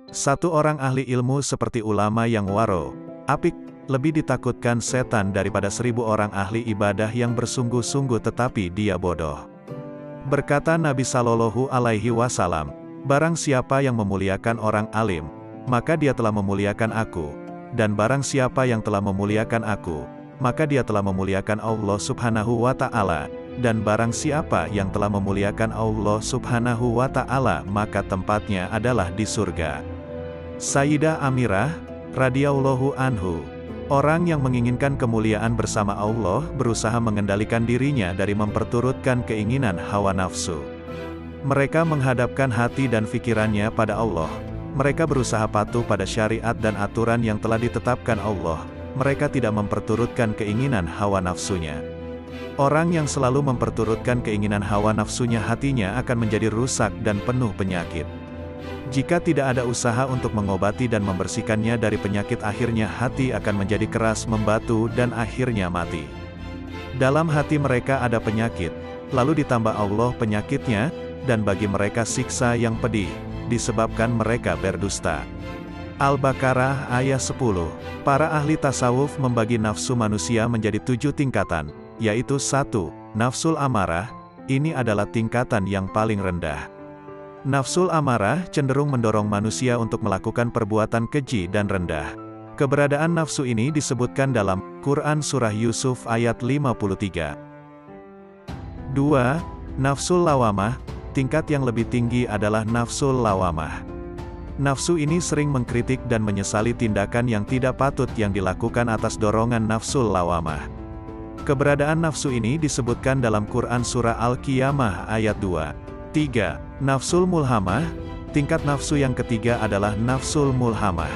Satu orang ahli ilmu seperti ulama yang waro, apik, lebih ditakutkan setan daripada 1000 orang ahli ibadah yang bersungguh-sungguh tetapi dia bodoh. Berkata Nabi sallallahu alaihi wasallam, barang siapa yang memuliakan orang alim, maka dia telah memuliakan aku, dan barang siapa yang telah memuliakan aku, maka dia telah memuliakan Allah Subhanahu wa Ta'ala, dan barang siapa yang telah memuliakan Allah Subhanahu wa Ta'ala, maka tempatnya adalah di surga. Sayyidah Amirah, radhiyallahu anhu, orang yang menginginkan kemuliaan bersama Allah berusaha mengendalikan dirinya dari memperturutkan keinginan hawa nafsu. Mereka menghadapkan hati dan pikirannya pada Allah. Mereka berusaha patuh pada syariat dan aturan yang telah ditetapkan Allah. Mereka tidak memperturutkan keinginan hawa nafsunya. Orang yang selalu memperturutkan keinginan hawa nafsunya, hatinya akan menjadi rusak dan penuh penyakit. Jika tidak ada usaha untuk mengobati dan membersihkannya dari penyakit, akhirnya hati akan menjadi keras membatu dan akhirnya mati. Dalam hati mereka ada penyakit, lalu ditambah Allah penyakitnya, dan bagi mereka siksa yang pedih, disebabkan mereka berdusta. Al-Baqarah ayat 10. Para ahli tasawuf membagi nafsu manusia menjadi 7 tingkatan, yaitu 1. Nafsul amarah, ini adalah tingkatan yang paling rendah. Nafsul amarah cenderung mendorong manusia untuk melakukan perbuatan keji dan rendah. Keberadaan nafsu ini disebutkan dalam Quran Surah Yusuf ayat 53. 2. Nafsul lawamah, tingkat yang lebih tinggi adalah nafsul lawamah. Nafsu ini sering mengkritik dan menyesali tindakan yang tidak patut yang dilakukan atas dorongan nafsul lawamah. Keberadaan nafsu ini disebutkan dalam Quran Surah Al-Qiyamah ayat 2. 3. Nafsul mulhamah. Tingkat nafsu yang ketiga adalah nafsul mulhamah.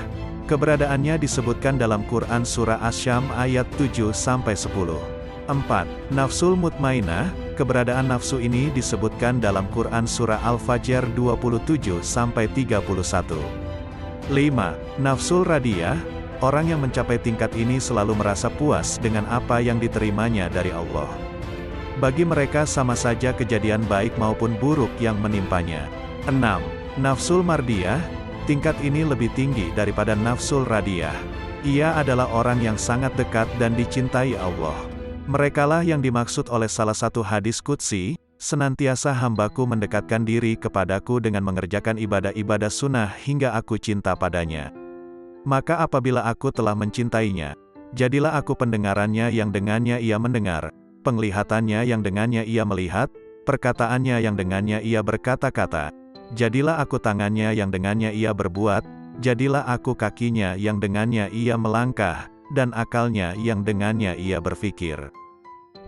Keberadaannya disebutkan dalam Quran Surah Asy-Syam ayat 7-10. 4. Nafsul mutmainah. Keberadaan nafsu ini disebutkan dalam Quran Surah Al-Fajr 27-31. 5. Nafsul radiyah. Orang yang mencapai tingkat ini selalu merasa puas dengan apa yang diterimanya dari Allah. Bagi mereka sama saja kejadian baik maupun buruk yang menimpanya. 6. Nafsul mardiyah. Tingkat ini lebih tinggi daripada nafsul radiyah. Ia adalah orang yang sangat dekat dan dicintai Allah. Merekalah yang dimaksud oleh salah satu hadis qudsi, senantiasa hambaku mendekatkan diri kepadaku dengan mengerjakan ibadah-ibadah sunnah hingga aku cinta padanya. Maka apabila aku telah mencintainya, jadilah aku pendengarannya yang dengannya ia mendengar, penglihatannya yang dengannya ia melihat, perkataannya yang dengannya ia berkata-kata. Jadilah aku tangannya yang dengannya ia berbuat, jadilah aku kakinya yang dengannya ia melangkah, dan akalnya yang dengannya ia berfikir.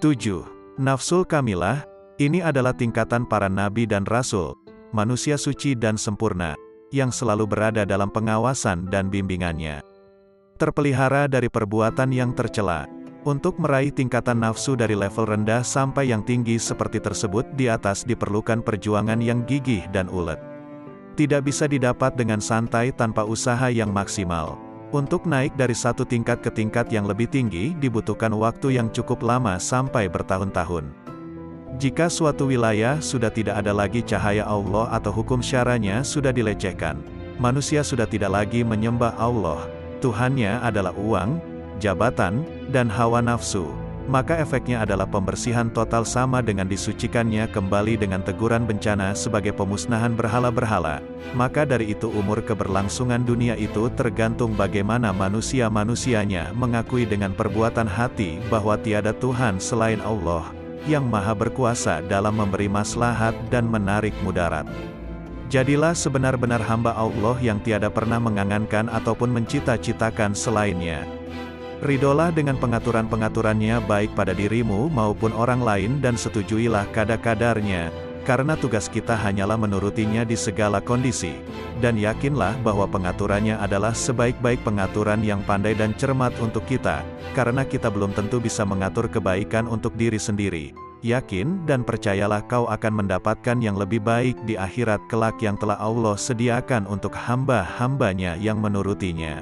7. Nafsul kamilah. Ini adalah tingkatan para nabi dan rasul, manusia suci dan sempurna, yang selalu berada dalam pengawasan dan bimbingannya. Terpelihara dari perbuatan yang tercela. Untuk meraih tingkatan nafsu dari level rendah sampai yang tinggi seperti tersebut di atas diperlukan perjuangan yang gigih dan ulet. Tidak bisa didapat dengan santai tanpa usaha yang maksimal. Untuk naik dari satu tingkat ke tingkat yang lebih tinggi dibutuhkan waktu yang cukup lama sampai bertahun-tahun. Jika suatu wilayah sudah tidak ada lagi cahaya Allah atau hukum syaranya sudah dilecehkan, manusia sudah tidak lagi menyembah Allah, Tuhannya adalah uang, jabatan, dan hawa nafsu, maka efeknya adalah pembersihan total sama dengan disucikannya kembali dengan teguran bencana sebagai pemusnahan berhala-berhala. Maka dari itu umur keberlangsungan dunia itu tergantung bagaimana manusia-manusianya mengakui dengan perbuatan hati bahwa tiada Tuhan selain Allah, yang maha berkuasa dalam memberi maslahat dan menarik mudarat. Jadilah sebenar-benar hamba Allah yang tiada pernah mengangankan ataupun mencita-citakan selainnya. Ridolah dengan pengaturan-pengaturannya baik pada dirimu maupun orang lain dan setujuilah kadar-kadarnya, karena tugas kita hanyalah menurutinya di segala kondisi. Dan yakinlah bahwa pengaturannya adalah sebaik-baik pengaturan yang pandai dan cermat untuk kita, karena kita belum tentu bisa mengatur kebaikan untuk diri sendiri. Yakin dan percayalah kau akan mendapatkan yang lebih baik di akhirat kelak yang telah Allah sediakan untuk hamba-hambanya yang menurutinya.